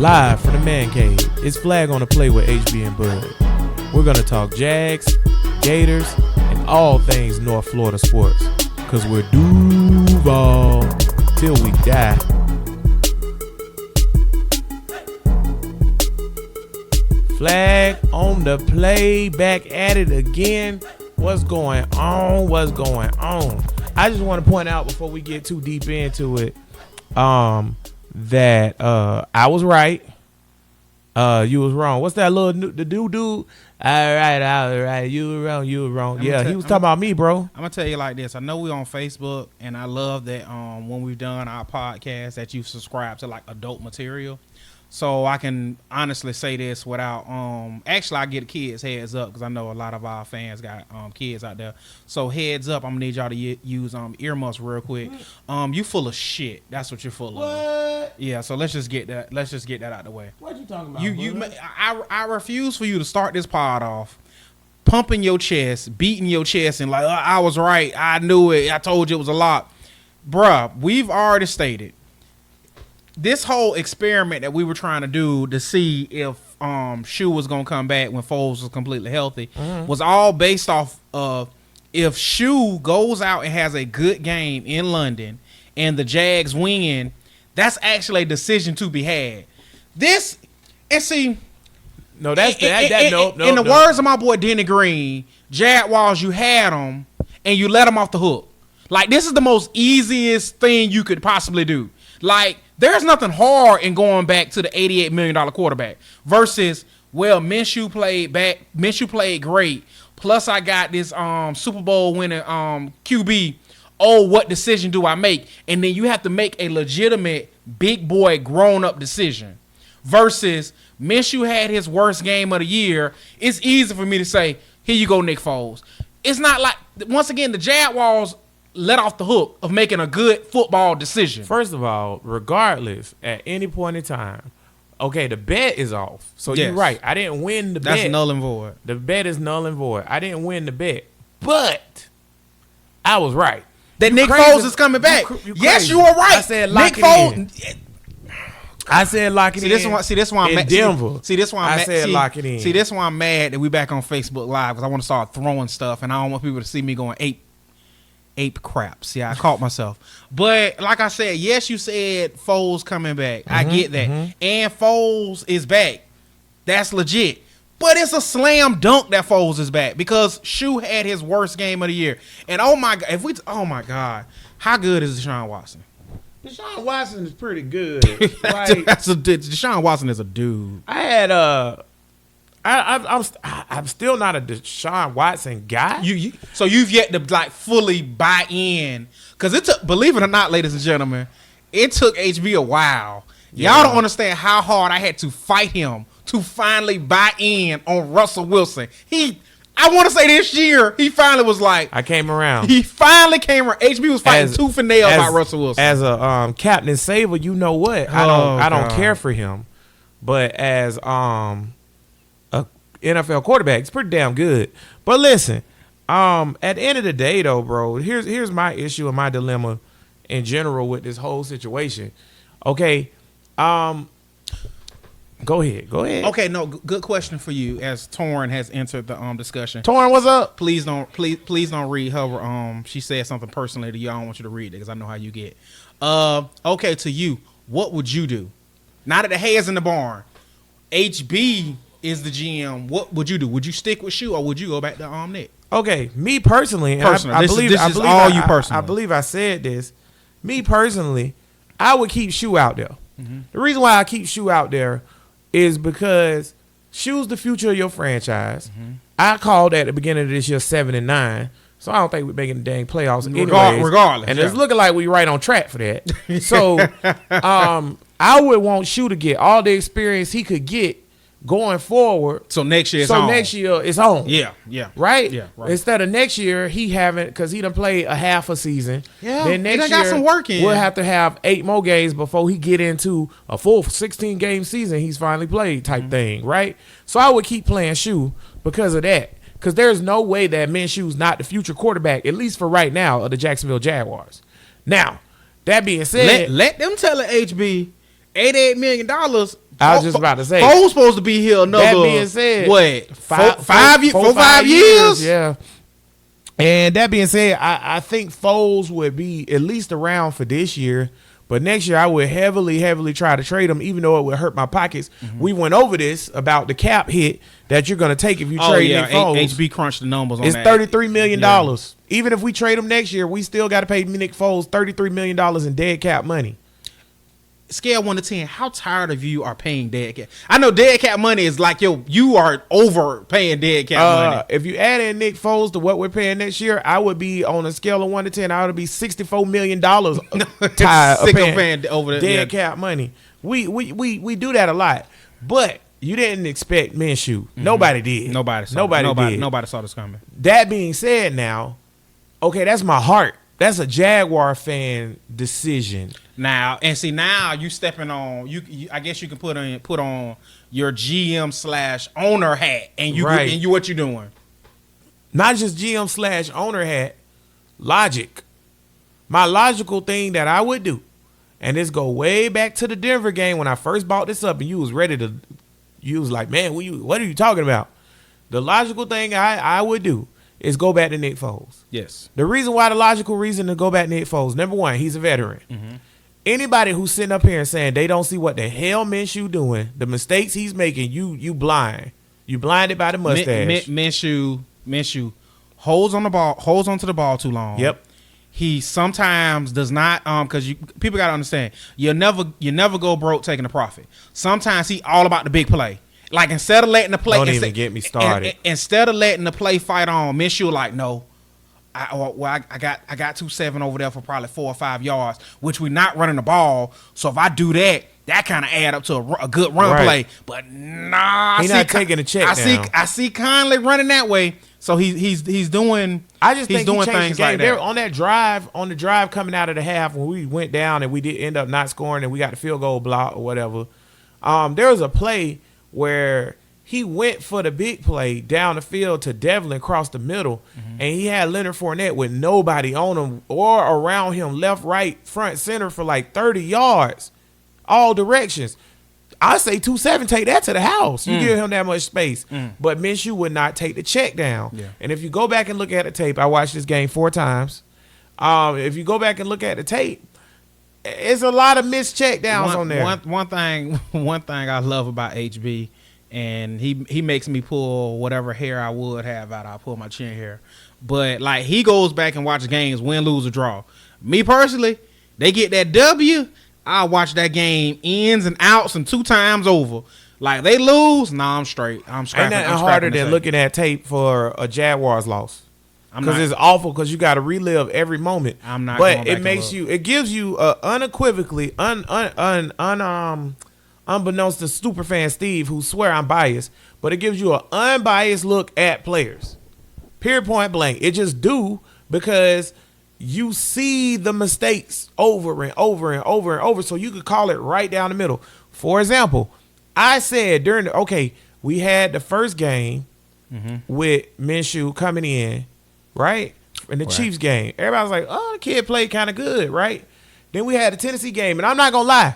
Live from the man cave, it's Flag on the Play with HB and Bud. We're gonna talk Jags, Gators, and all things North Florida sports. Cause we're Duval till we die. Flag on the Play, back at it again. What's going on? What's going on? I just want to point out before we get too deep into it, that I was right. You was wrong. What's that little the dude? All right. You were wrong. Yeah, he was talking about me, bro. I'm gonna tell you like this. I know we on Facebook, and I love that when we've done our podcast that you've subscribed to like adult material. So I can honestly say this without actually I get kids heads up because I know a lot of our fans got kids out there. So heads up, I'm gonna need y'all to use earmuffs real quick. You full of shit. That's what you're full of. What? Yeah. So let's just get that out the way. What you talking about? I refuse for you to start this pod off pumping your chest, beating your chest, and like I was right. I knew it. I told you it was a lot, bruh. We've already stated. This whole experiment that we were trying to do to see if Shoe was going to come back when Foles was completely healthy was all based off of if Shoe goes out and has a good game in London and the Jags win, that's actually a decision to be had. This, and see... No, that's no. In the words of my boy Denny Green, Jaguars, you had them and you let them off the hook. Like, this is the most easiest thing you could possibly do. Like, there's nothing hard in going back to the $88 million quarterback versus, well, Minshew played great. Plus, I got this Super Bowl winning QB. Oh, what decision do I make? And then you have to make a legitimate big boy grown-up decision. Versus Minshew had his worst game of the year. It's easy for me to say, here you go, Nick Foles. It's not like, once again, the Jaguars let off the hook of making a good football decision. First of all, regardless, at any point in time, okay, the bet is off. So yes. You're right. I didn't win the bet. That's null and void. The bet is null and void. I didn't win the bet. But I was right. That Nick Foles is coming back. Yes, you were right. I said lock it in. I said lock it in. See, this one I'm mad. Denver. See, this one I said lock it in. See, this one I'm mad that we back on Facebook Live because I want to start throwing stuff and I don't want people to see me going ape crap. See, I caught myself. But like I said, yes, you said Foles coming back. I get that. And Foles is back. That's legit. But it's a slam dunk that Foles is back because Shoe had his worst game of the year. And oh my God, how good is Deshaun Watson? Deshaun Watson is pretty good. Deshaun Watson is a dude. I had I'm still not a Deshaun Watson guy. So you've yet to like fully buy in because it took, believe it or not, ladies and gentlemen, it took HB a while. Yeah. Y'all don't understand how hard I had to fight him to finally buy in on Russell Wilson. I want to say this year, he finally was like, I came around. He finally came around. HB was fighting tooth and nail about Russell Wilson. As a Captain Saver, you know what? I don't care for him, but as NFL quarterback, it's pretty damn good. But listen, at the end of the day, though, bro, here's my issue and my dilemma in general with this whole situation. Okay, go ahead. Okay, no, good question for you. As Torrin has entered the discussion. Torrin, what's up? Please don't read her. She said something personally to you. I don't want you to read it because I know how you get. Okay, to you, what would you do? Now that the hay is in the barn, HB is the GM. What would you do? Would you stick with Shoe or would you go back to Nick? Okay, me personally, and I believe I said this. Me personally, I would keep Shoe out there. The reason why I keep Shoe out there is because Shoe's the future of your franchise. I called at the beginning of this year 7-9, so I don't think we're making the dang playoffs regardless. And it's looking like we right on track for that. So I would want Shoe to get all the experience he could get going forward. So next year it's on. Yeah. Right? Yeah, right. Instead of next year, because he done played a half a season. Yeah. Then next year, got some work in. We'll have to have 8 more games before he get into a full 16-game season he's finally played type thing, right? So I would keep playing Shoe because of that. Because there's no way that Minshew's not the future quarterback, at least for right now, of the Jacksonville Jaguars. Now, that being said, let them tell the HB $88 million I was just about to say. Foles supposed to be here another. That being said, what? 5 years? Yeah. And that being said, I think Foles would be at least around for this year. But next year, I would heavily try to trade him, even though it would hurt my pockets. Mm-hmm. We went over this about the cap hit that you're going to take if you trade Nick Foles. HB crunched the numbers on that. It's $33 million. Yeah. Even if we trade him next year, we still got to pay Nick Foles $33 million in dead cap money. Scale 1 to 10, how tired of you are paying dead cap? I know dead cap money is like, you are overpaying dead cap money. If you add in Nick Foles to what we're paying next year, I would be on a scale of 1 to 10. I would be $64 million tired of paying over dead cap money. We do that a lot, but you didn't expect Minshew. Mm-hmm. Nobody did. Nobody saw this coming. That being said, now, okay, that's my heart. That's a Jaguar fan decision. Now you stepping on you. I guess you can put on your GM/owner hat, and you what you doing? Not just GM/owner hat. Logic. My logical thing that I would do, and this go way back to the Denver game when I first bought this up, and you was ready to. You was like, man, what are you talking about? The logical thing I would do is go back to Nick Foles. Yes. The logical reason to go back to Nick Foles, number one, he's a veteran. Mm-hmm. Anybody who's sitting up here and saying they don't see what the hell Minshew doing, the mistakes he's making, you blind. You blinded by the mustache. Minshew holds onto the ball too long. Yep. He sometimes does not because people gotta understand you never go broke taking a profit. Sometimes he all about the big play. Like instead of letting the play, don't even get me started. Instead of letting the play fight on, Minshew like no. I got 2-7 over there for probably 4 or 5 yards, which we're not running the ball. So if I do that kind of add up to a good run play. But nah, he's not taking a check. I see Conley running that way. So he's doing. I just think doing he changed things the game. like that. On the drive coming out of the half when we went down and we did end up not scoring and we got the field goal block or whatever. There was a play where he went for the big play down the field to Devlin across the middle, and he had Leonard Fournette with nobody on him or around him, left, right, front, center for like 30 yards, all directions. I say 2-7, take that to the house. You give him that much space. But Minshew would not take the check down. Yeah. And if you go back and look at the tape, I watched this game 4 times. If you go back and look at the tape, it's a lot of missed check downs on there. One thing I love about HB, and he makes me pull whatever hair I would have out. I pull my chin hair. But like he goes back and watches games, win, lose, or draw. Me personally, they get that W, I watch that game ins and outs and 2 times over. Like they lose, I'm straight. I'm scrapping. Ain't nothing harder than looking at tape for a Jaguars loss. Because it's awful because you got to relive every moment. I'm not. But it makes you. It gives you unequivocally, unbeknownst to superfan Steve, who swear I'm biased, but it gives you an unbiased look at players. Period, point blank. It just do because you see the mistakes over and over and over and over, so you could call it right down the middle. For example, I said we had the first game with Minshew coming in. Right? In the Chiefs game. Everybody was like, oh, the kid played kind of good, right? Then we had the Tennessee game, and I'm not going to lie.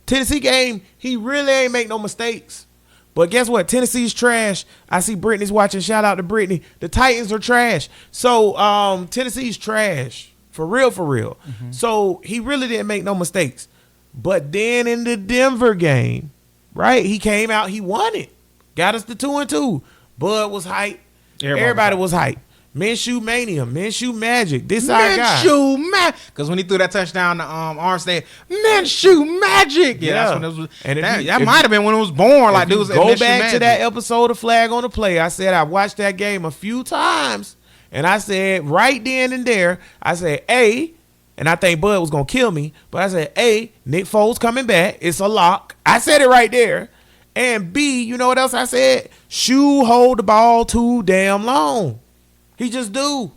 Tennessee game, he really ain't make no mistakes. But guess what? Tennessee's trash. I see Brittany's watching. Shout out to Brittany. The Titans are trash. So Tennessee's trash. For real, for real. Mm-hmm. So he really didn't make no mistakes. But then in the Denver game, right, he came out, he won it. Got us to 2-2. Bud was hype. Everybody was hype. Minshew Mania, Minshew Magic. This our guy. Minshew Magic. Because when he threw that touchdown to Armstead, Minshew Magic. Yeah, that's when it was. And that might have been when it was born. Like, dude, go back to that episode of Flag on the Play. I said I watched that game a few times, and I said right then and there, I said, A, and I think Bud was gonna kill me, but I said, A, Nick Foles coming back. It's a lock. I said it right there. And B, you know what else I said? Shoe hold the ball too damn long. He just do.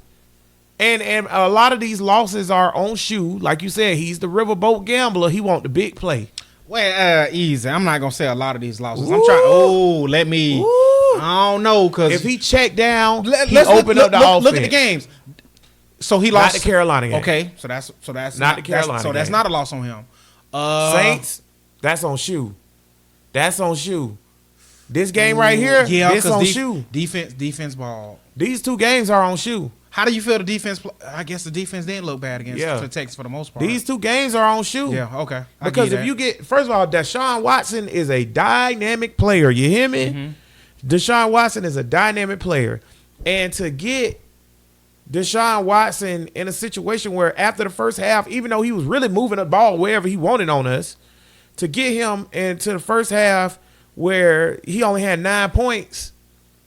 And a lot of these losses are on Shoe. Like you said, he's the riverboat gambler. He want the big play. Well, easy. I'm not going to say a lot of these losses. Ooh. I'm trying. I don't know. Because if he checked down, let's open up the offense. Look at the games. So he lost. Not the Carolina game. Okay. So that's not the Carolina game. So that's not a loss on him. Saints, that's on Shoe. That's on Shoe. This game right here, this on Shoe. Defense ball. These 2 games are on Shoe. How do you feel the defense? I guess the defense didn't look bad against the Texans for the most part. These 2 games are on Shoe. Yeah, okay. Because if you get, first of all, Deshaun Watson is a dynamic player. You hear me? Mm-hmm. Deshaun Watson is a dynamic player. And to get Deshaun Watson in a situation where after the first half, even though he was really moving the ball wherever he wanted on us, to get him into the first half where he only had 9 points,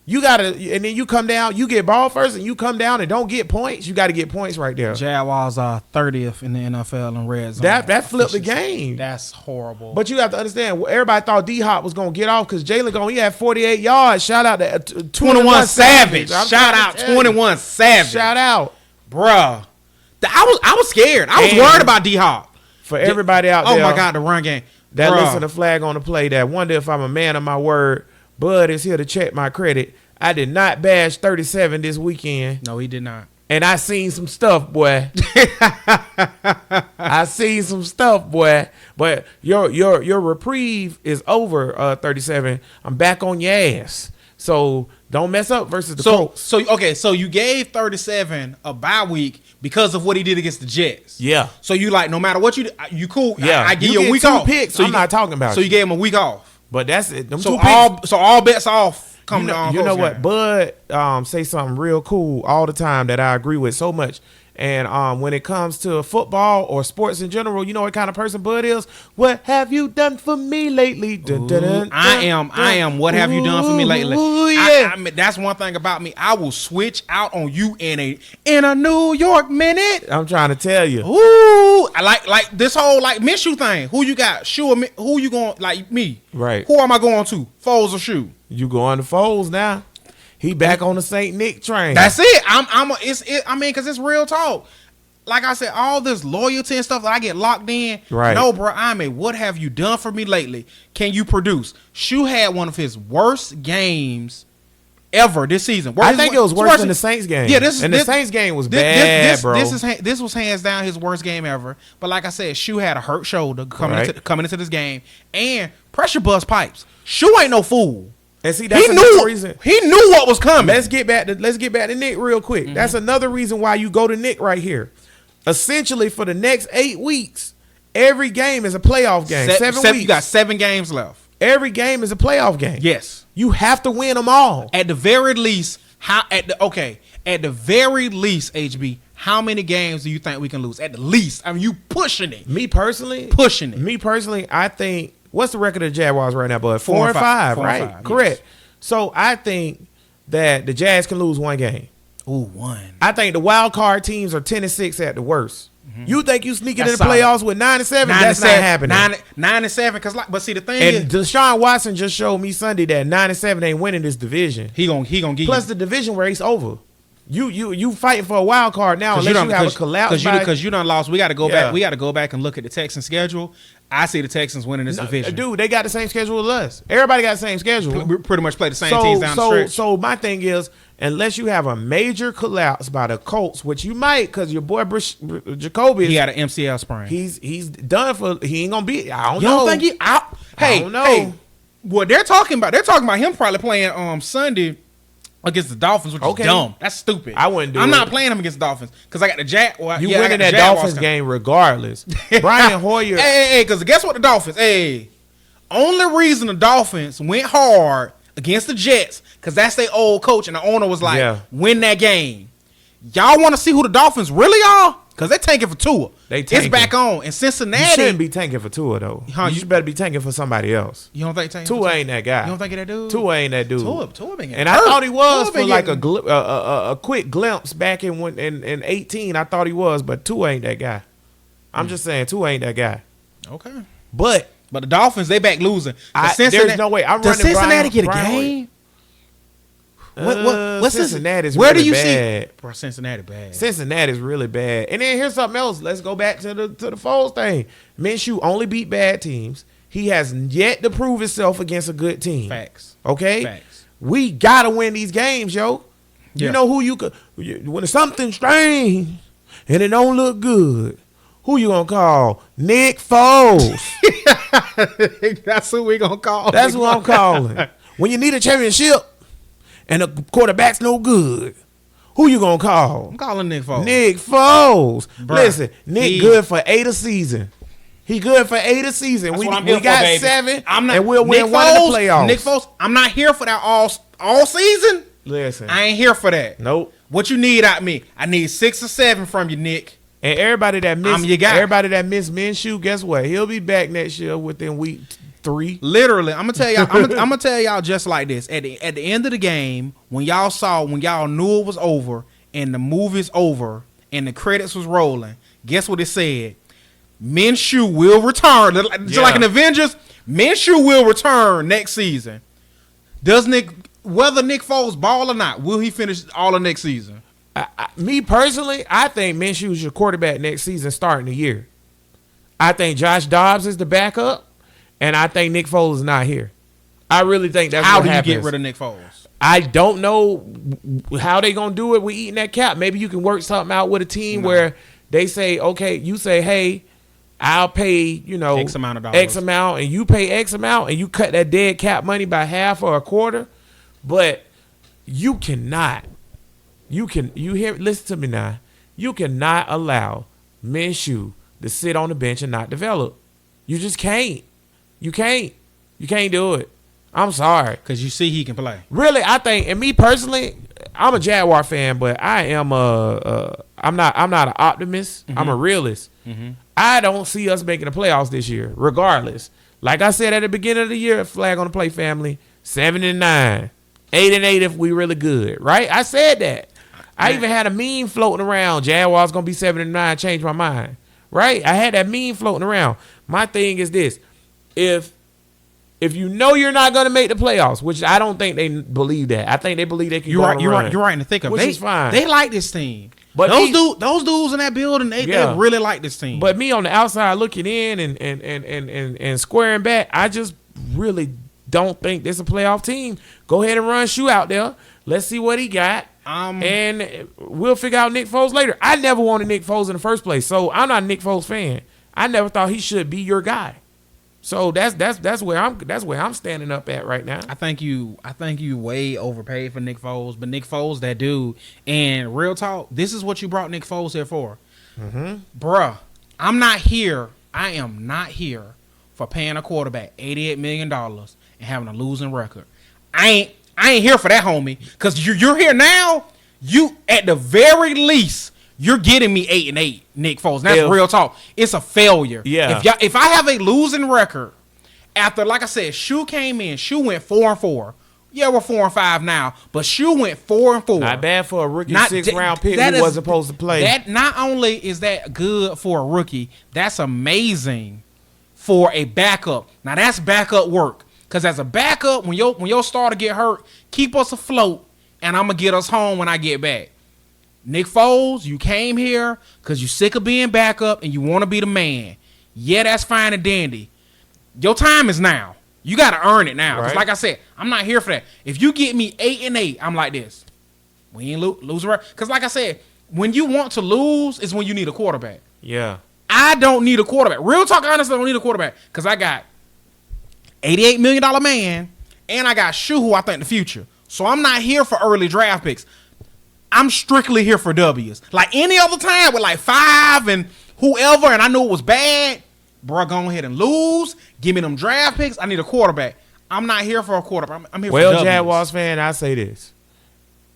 you gotta, and then you come down, you get ball first, and you come down and don't get points. You got to get points right there. Jaguars are 30th in the NFL in red zone. That flipped the game. That's horrible. But you have to understand, everybody thought D-Hop was gonna get off because Jalen he had 48 yards. Shout out to 21 Savage. Shout out 21 Savage. Shout out, bruh. I was scared. I was worried about D-Hop. For everybody out there, oh my God, the run game. That listen to flag on the play, that wonder if I'm a man of my word. Bud is here to check my credit. I did not bash 37 this weekend. No, he did not. And I seen some stuff, boy. I seen some stuff, boy. But your reprieve is over, 37. I'm back on your ass. So don't mess up versus the Colts. So you gave 37 a bye week because of what he did against the Jets. Yeah. So you like, no matter what you cool. Yeah. I give you a week off. Picks, so I'm not talking about. So you gave him a week off. But that's it. Them so 2 picks. all bets off. You know what? Bud say something real cool all the time that I agree with so much. And when it comes to football or sports in general, you know what kind of person Bud is? What have you done for me lately? I am. What have you done for me lately? Ooh, yeah. I mean, that's one thing about me. I will switch out on you in a New York minute. I'm trying to tell you. Ooh, I like this whole Minshew thing. Who you got? Shoe or me? Who you going like me? Right. Who am I going to? Foles or Shoe? You going to Foles now? He back on the St. Nick train. That's it. Because it's real talk. Like I said, all this loyalty and stuff that I get locked in. Right. No, bro. What have you done for me lately? Can you produce? Shoe had one of his worst games ever this season. I think it was worse than the Saints game. Yeah, the Saints game was bad, bro. This was hands down his worst game ever. But like I said, Shoe had a hurt shoulder coming into this game, and pressure bust pipes. Shoe ain't no fool. And see, that's another reason. He knew what was coming. Let's get back to Nick real quick. Mm-hmm. That's another reason why you go to Nick right here. Essentially, for the next 8 weeks, every game is a playoff game. 7 weeks. You got 7 games left. Every game is a playoff game. Yes. You have to win them all. At the very least, HB, how many games do you think we can lose? At the least. I mean, you pushing it. Me personally, I think, what's the record of the Jaguars right now, bud? 4 and 5, right? 5, correct. Yes. So I think that the Jazz can lose 1 game. Ooh, 1. I think the wild card teams are 10-6 at the worst. Mm-hmm. You think you sneaking in the playoffs with 9-7? That's not happening. 9-7, but see the thing is, Deshaun Watson just showed me Sunday that 9-7 ain't winning this division. He gonna get plus the division race over. You fighting for a wild card now unless you have a collapse. Because you done lost. We got to go back. We got to go back and look at the Texans schedule. I see the Texans winning this division. Dude, they got the same schedule as us. Everybody got the same schedule. We pretty much play the same teams down the stretch. So my thing is, unless you have a major collapse by the Colts, which you might, because your boy Jacoby, he had an MCL sprain. He's done for. He ain't gonna be. I don't you know. Don't think he? I don't know. Hey, what they're talking about him probably playing Sunday against the Dolphins, which is dumb. That's stupid. I wouldn't do it. I'm not playing him against the Dolphins because I got the you winning that Dolphins game regardless. Brian Hoyer. Hey, because guess what the Dolphins? Hey, only reason the Dolphins went hard against the Jets because that's their old coach and the owner was like, win that game. Y'all want to see who the Dolphins really are? Because they're tanking for Tua. It's back on. In Cincinnati. You shouldn't be tanking for Tua, though. You better be tanking for somebody else. You don't think tanking Tua ain't that guy. You don't think of that dude? Tua ain't that dude. Tua been and I thought he was for like a quick glimpse back in 18. I thought he was, but Tua ain't that guy. I'm just saying, Tua ain't that guy. Okay. But the Dolphins, they back losing. There's no way. Does Cincinnati get a game? What's Cincinnati's Where really do you bad. See? Bro, Cincinnati bad. Cincinnati's really bad. And then here's something else. Let's go back to the Foles thing. Minshew only beat bad teams. He has yet to prove himself against a good team. Facts. Okay? Facts. We gotta win these games, yo. Yeah. You know who you could when it's something strange and it don't look good. Who you gonna call? Nick Foles. That's who we gonna call. That's who I'm calling. When you need a championship and the quarterback's no good, who you gonna call? I'm calling Nick Foles. Nick Foles. Bruh, Listen, Nick good for 8 a season. He good for 8 a season. That's We what I'm here got for, baby. 7, I'm not, and we'll win Nick one Foles, in the playoffs. Nick Foles, I'm not here for that all season. Listen, I ain't here for that. Nope. What you need out of me? I need 6 or 7 from you, Nick. And everybody that missed, I'm your guy. everybody that missed Minshew, guess what? He'll be back next year within week 3. Literally, I'm gonna tell y'all. I'm gonna tell y'all just like this. At the end of the game, when y'all knew it was over and the movie's over and the credits was rolling, guess what it said? Minshew will return. Just like in Avengers, Minshew will return next season. Whether Nick Foles ball or not, will he finish all of next season? Me personally, I think Minshew is your quarterback next season starting the year. I think Josh Dobbs is the backup, and I think Nick Foles is not here. I really think that's how what do you happens. get rid of Nick Foles? I don't know how they going to do it with eating that cap. Maybe you can work something out with a team where they say, okay, you say, hey, I'll pay, X amount of dollars. X amount, and you pay X amount, and you cut that dead cap money by half or a quarter. But you cannot. Listen to me now. You cannot allow Minshew to sit on the bench and not develop. You just can't. You can't do it. I'm sorry. Because you see he can play. Really, I think, and me personally, I'm a Jaguar fan, but I am I'm not an optimist. Mm-hmm. I'm a realist. Mm-hmm. I don't see us making the playoffs this year, regardless. Like I said at the beginning of the year, flag on the play, family, 7-9, 8-8 if we really good, right? I said that. I even had a meme floating around. Jaguars gonna be 7-9. Changed my mind, right? I had that meme floating around. My thing is this: if you know you're not gonna make the playoffs, which I don't think they believe that. I think they believe they can. You're right to think of. Which is fine. They like this team. But those dudes in that building, they really like this team. But me on the outside looking in and squaring back, I just really don't think this is a playoff team. Go ahead and run Shoe out there. Let's see what he got. And we'll figure out Nick Foles later. I never wanted Nick Foles in the first place, so I'm not a Nick Foles fan. I never thought he should be your guy. So that's where I'm standing up at right now. I think you way overpaid for Nick Foles, but Nick Foles, that dude. And real talk, this is what you brought Nick Foles here for, bruh. I am not here for paying a quarterback $88 million and having a losing record. I ain't here for that, homie. Cause you're here now. You at the very least, you're getting me 8-8, Nick Foles. That's real talk. It's a failure. Yeah. If I have a losing record after, like I said, Shoe came in. Shoe went 4-4. Yeah, we're 4-5 now, but Shoe went 4-4. Not bad for a rookie 6th-round pick who wasn't supposed to play. That not only is that good for a rookie, that's amazing for a backup. Now that's backup work. Because as a backup, when your starter get hurt, keep us afloat, and I'm going to get us home when I get back. Nick Foles, you came here because you sick of being backup and you want to be the man. Yeah, that's fine and dandy. Your time is now. You got to earn it now. Right. Like I said, I'm not here for that. If you get me 8-8, I'm like this. We ain't losing. Because like I said, when you want to lose is when you need a quarterback. Yeah. I don't need a quarterback. Real talk, honestly, I don't need a quarterback because I got $88 million man, and I got Shoe, who I think the future. So I'm not here for early draft picks. I'm strictly here for W's. Like any other time with like 5 and whoever, and I knew it was bad, bro, go ahead and lose. Give me them draft picks. I need a quarterback. I'm not here for a quarterback. I'm here for W's. Well, Jaguars fan, I say this.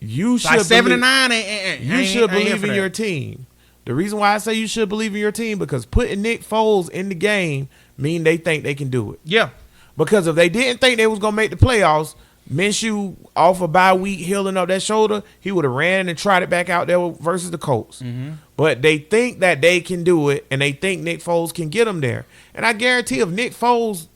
You should like 7-9. You should believe in your team. The reason why I say you should believe in your team because putting Nick Foles in the game mean they think they can do it. Yeah. Because if they didn't think they was going to make the playoffs, Minshew off a bye week healing up that shoulder, he would have ran and tried it back out there versus the Colts. Mm-hmm. But they think that they can do it, and they think Nick Foles can get them there. And I guarantee if Nick Foles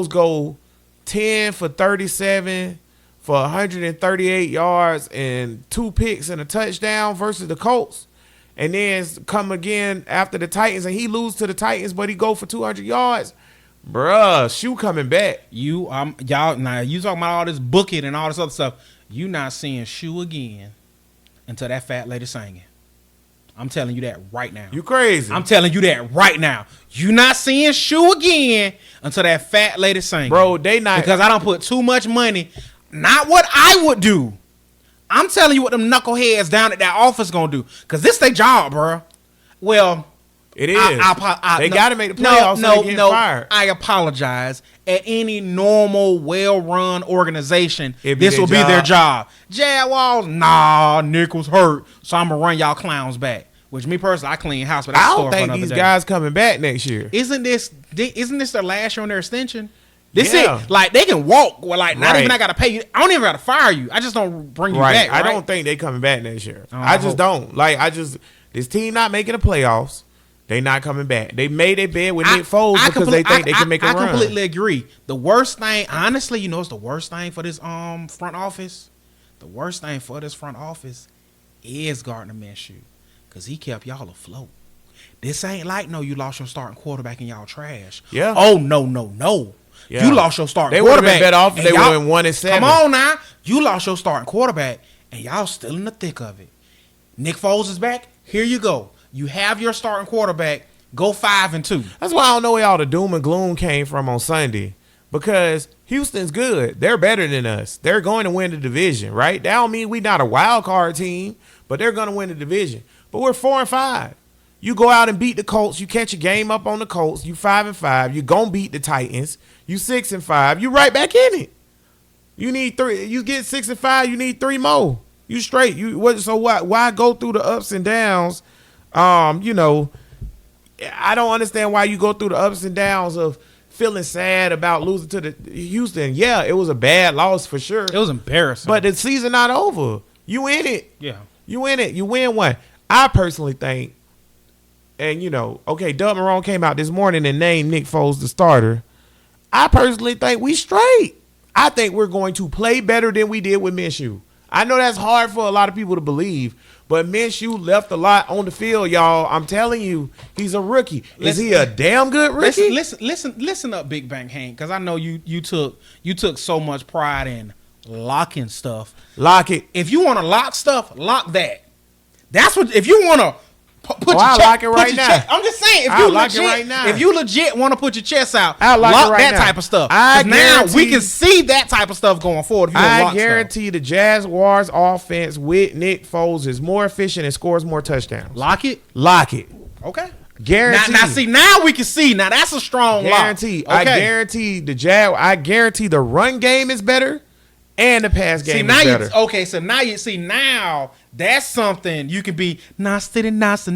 go 10 for 37 for 138 yards and 2 picks and a touchdown versus the Colts, and then come again after the Titans and he lose to the Titans, but he go for 200 yards, bruh, Shoe coming back. Y'all now you talking about all this booking and all this other stuff. You not seeing Shoe again until that fat lady singing. I'm telling you that right now. You crazy. I'm telling you that right now. You not seeing Shoe again until that fat lady sings. Bro, they not. Because I don't put too much money. Not what I would do. I'm telling you what them knuckleheads down at that office going to do. Because this their job, bro. Well... It is. They got to make the playoffs so they get fired. I apologize. At any normal, well-run organization, this will be their job. Jaguars, nah, Nick was hurt, so I'm going to run y'all clowns back. Which, me personally, I clean house, but I don't think these guys coming back next year. Isn't this their last year on their extension? This it. Like, they can walk. Well, like, not even I got to pay you. I don't even got to fire you. I just don't bring you back, right? I don't think they coming back next year. I just don't. Like, this team not making the playoffs. They not coming back. They made their bed with Nick Foles because they think they can make a run. I completely agree. The worst thing, honestly, it's the worst thing for this front office. The worst thing for this front office is Gardner Minshew because he kept y'all afloat. This ain't like you lost your starting quarterback and y'all trash. Yeah. Oh no. Yeah. You lost your starting quarterback. They would have been better off if they would have been 1-7. Come on now. You lost your starting quarterback and y'all still in the thick of it. Nick Foles is back. Here you go. You have your starting quarterback. Go 5-2. That's why I don't know where all the doom and gloom came from on Sunday. Because Houston's good. They're better than us. They're going to win the division, right? That don't mean we not a wild card team, but they're going to win the division. But we're 4-5. You go out and beat the Colts. You catch a game up on the Colts. You 5-5. You're going to beat the Titans. You 6-5. You right back in it. You need 3. You get 6-5. You need 3 more. You straight. So why go through the ups and downs? I don't understand why you go through the ups and downs of feeling sad about losing to the Houston. Yeah, it was a bad loss for sure. It was embarrassing. But the season not over. You in it. Yeah. You in it. You win one. I personally think, and Doug Marrone came out this morning and named Nick Foles the starter. I personally think we straight. I think we're going to play better than we did with Minshew. I know that's hard for a lot of people to believe, but Minshew left a lot on the field, y'all. I'm telling you, he's a rookie. Is he a damn good rookie? Listen up, Big Bang Hank, because I know you took so much pride in locking stuff. Lock it. If you want to lock stuff, lock that. That's what. If you want to put your chest, lock it right now. Chest, I'm just saying, if you legit want to put your chest out, I'll lock right that now. Type of stuff. Now we can see that type of stuff going forward. If you I guarantee the Jaguars offense with Nick Foles is more efficient and scores more touchdowns. Lock it. Okay. Guarantee. Now we can see. Now that's a strong guarantee. Lock. Okay. I guarantee the run game is better and the pass game is better. So now that's something you can be Nostradamus.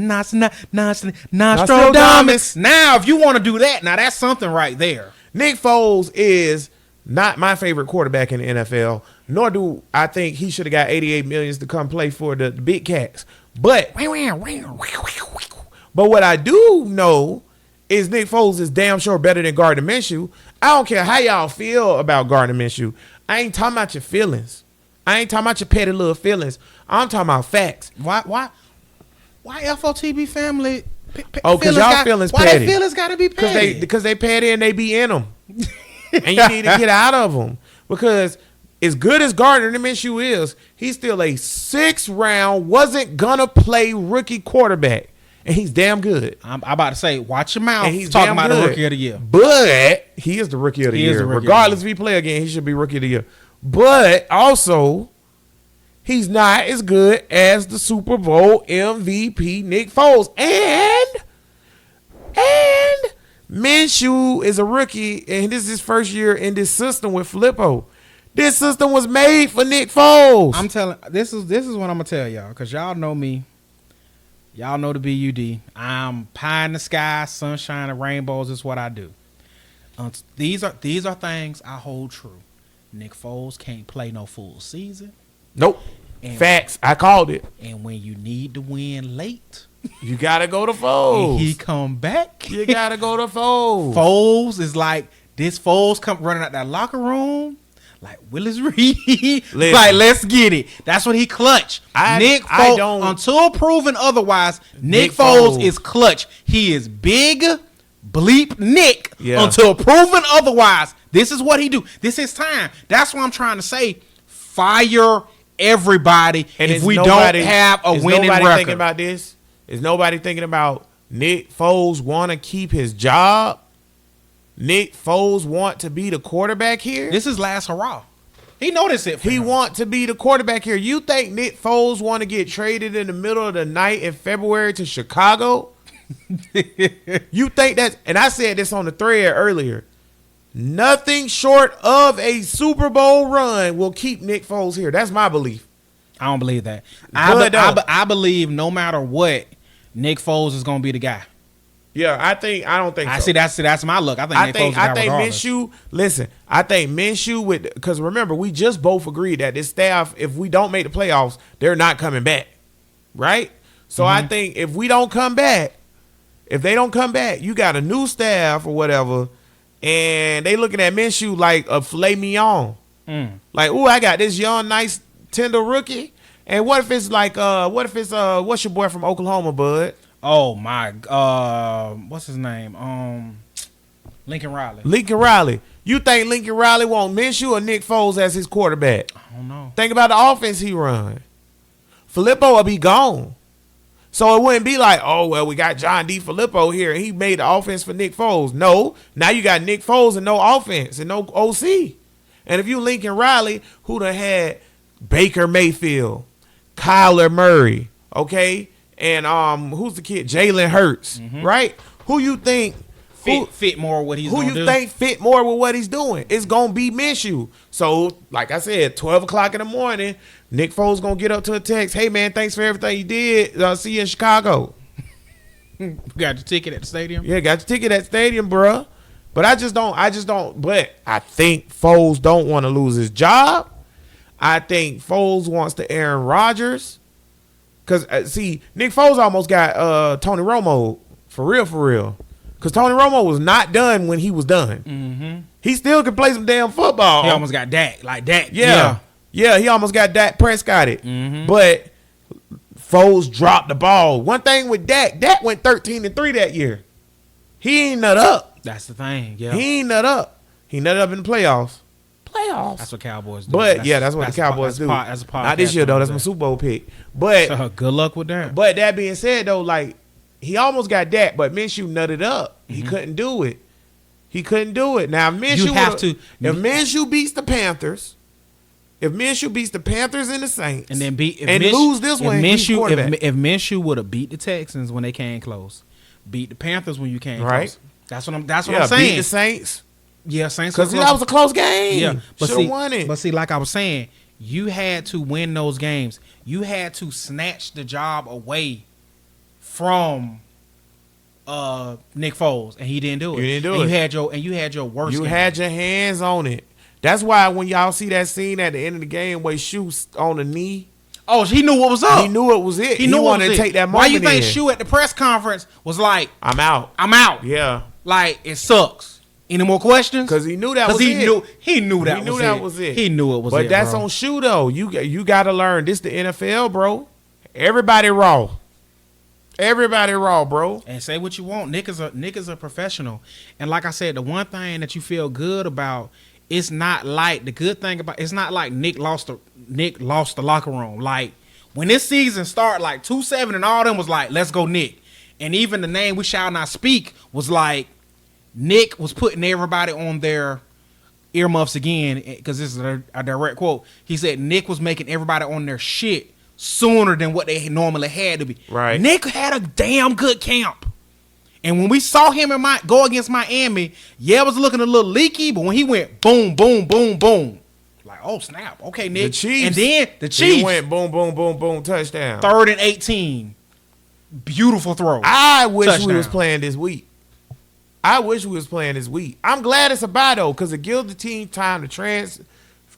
Now, if you want to do that, now that's something right there. Nick Foles is not my favorite quarterback in the NFL, nor do I think he should have got $88 million to come play for the Big Cats. But what I do know is Nick Foles is damn sure better than Gardner Minshew. I don't care how y'all feel about Gardner Minshew. I ain't talking about your feelings. I ain't talking about your petty little feelings. I'm talking about facts. Why FOTB family? Because y'all feelings petty. Why their feelings got to be petty? Because they petty and they be in them. And you need to get out of them. Because as good as Gardner Minshew is, he's still a 6th round, wasn't going to play rookie quarterback. And he's damn good. I'm about to say, watch your mouth. And he's talking about good. the rookie of the year. But he is the rookie of the year. Regardless if he play again, he should be rookie of the year. But also, he's not as good as the Super Bowl MVP Nick Foles. And Minshew is a rookie, and this is his first year in this system with Filippo. This system was made for Nick Foles. I'm telling. This is what I'm gonna tell y'all, because y'all know me. Y'all know the BUD. I'm pie in the sky, sunshine and rainbows is what I do. These are things I hold true. Nick Foles can't play no full season. Nope. Facts. I called it. And when you need to win late, you gotta go to Foles. And he come back. You gotta go to Foles. Foles is like this. Foles come running out that locker room like Willis Reed. Like, let's get it. That's what he clutch. Nick Foles, until proven otherwise, Nick Foles is clutch. He is big bleep Nick until proven otherwise. This is what he do. This is time. That's what I'm trying to say. Fire everybody. And if we don't have a winning record. Thinking about this? Is nobody thinking about Nick Foles want to keep his job? Nick Foles want to be the quarterback here? This is last hurrah. He noticed it. He want to be the quarterback here. You think Nick Foles want to get traded in the middle of the night in February to Chicago? You think that's, and I said this on the thread earlier, nothing short of a Super Bowl run will keep Nick Foles here. That's my belief. I don't believe that. I believe no matter what, Nick Foles is going to be the guy. Yeah, I don't think so. That's my look. I think Nick Foles is the guy regardless. Minshew, listen, I think Minshew because remember, we just both agreed that this staff, if we don't make the playoffs, they're not coming back. Right? So I think if we don't come back, if they don't come back, you got a new staff or whatever, and they looking at Minshew like a filet mignon. Like, ooh, I got this young, nice, tender rookie. And what if it's like, what's your boy from Oklahoma, bud? Oh my, what's his name? Lincoln Riley. Lincoln Riley. You think Lincoln Riley want Minshew or Nick Foles as his quarterback? I don't know. Think about the offense he run. Filippo will be gone. So it wouldn't be like, oh, well, we got John D. Filippo here, and he made the offense for Nick Foles. No, now you got Nick Foles and no offense and no OC. And if you Lincoln Riley, who done had Baker Mayfield, Kyler Murray, okay, and who's the kid? Jalen Hurts, right? Who you think fit more what he's who gonna you do? think fit more with what he's doing? It's gonna be Minshew. So, like I said, 12 o'clock in the morning, Nick Foles gonna get up to a text. Hey man, thanks for everything you did. See you in Chicago. Got your ticket at the stadium? Yeah, got your ticket at the stadium, bruh. But I just don't. But I think Foles don't want to lose his job. I think Foles wants to Aaron Rodgers. Because, see, Nick Foles almost got Tony Romo for real. Because Tony Romo was not done when he was done. He still could play some damn football. He almost got Dak. Like Dak. Yeah, he almost got Dak Prescott. But Foles dropped the ball. One thing with Dak went 13-3 that year. He ain't nut up. That's the thing. Yeah. He ain't nut up. He nutted up in the playoffs. That's what Cowboys do. But that's what the Cowboys do. Not this year though. That's my Super Bowl pick. But good luck with that. But that being said though, like he almost got Dak, but Minshew nutted up. He couldn't do it. Now if Minshew beats the Panthers, if Minshew beats the Panthers and the Saints, and then lose this one, if Minshew would have beat the Texans when they came close, beat the Panthers when you came close. That's what I'm saying. Beat the Saints. Yeah, Saints. Because that was a close game. Yeah, but should have won it. But see, like I was saying, you had to win those games. You had to snatch the job away from Nick Foles, and he didn't do it. You didn't do it. You had your worst. You had your hands on it. That's why when y'all see that scene at the end of the game where Shoe's on the knee. Oh, he knew what was up. He knew it was it. He wanted to take that moment. Why you think Shoe at the press conference was like, I'm out. Yeah. Like, it sucks. Any more questions? Because he knew that was it. He knew that was it. He knew it was it. But that's on Shoe though. You got to learn. This the NFL, bro. Everybody raw. Everybody raw, bro. And say what you want. Nick is a professional. And like I said, the one thing that you feel good about, it's not like Nick lost the locker room. Like when this season started, like 2-7 and all them was like, let's go Nick. And even the name we shall not speak was like Nick was putting everybody on their earmuffs again, because this is a direct quote. He said Nick was making everybody on their shit sooner than what they normally had to be. Right. Nick had a damn good camp. And when we saw him go against Miami, it was looking a little leaky, but when he went boom, boom, boom, boom, like, oh, snap. Okay, Nick. The Chiefs. And then the Chiefs. He went boom, boom, boom, boom, touchdown. 3rd and 18. Beautiful throw. I wish we was playing this week. I'm glad it's a bye, though, because it gives the team time to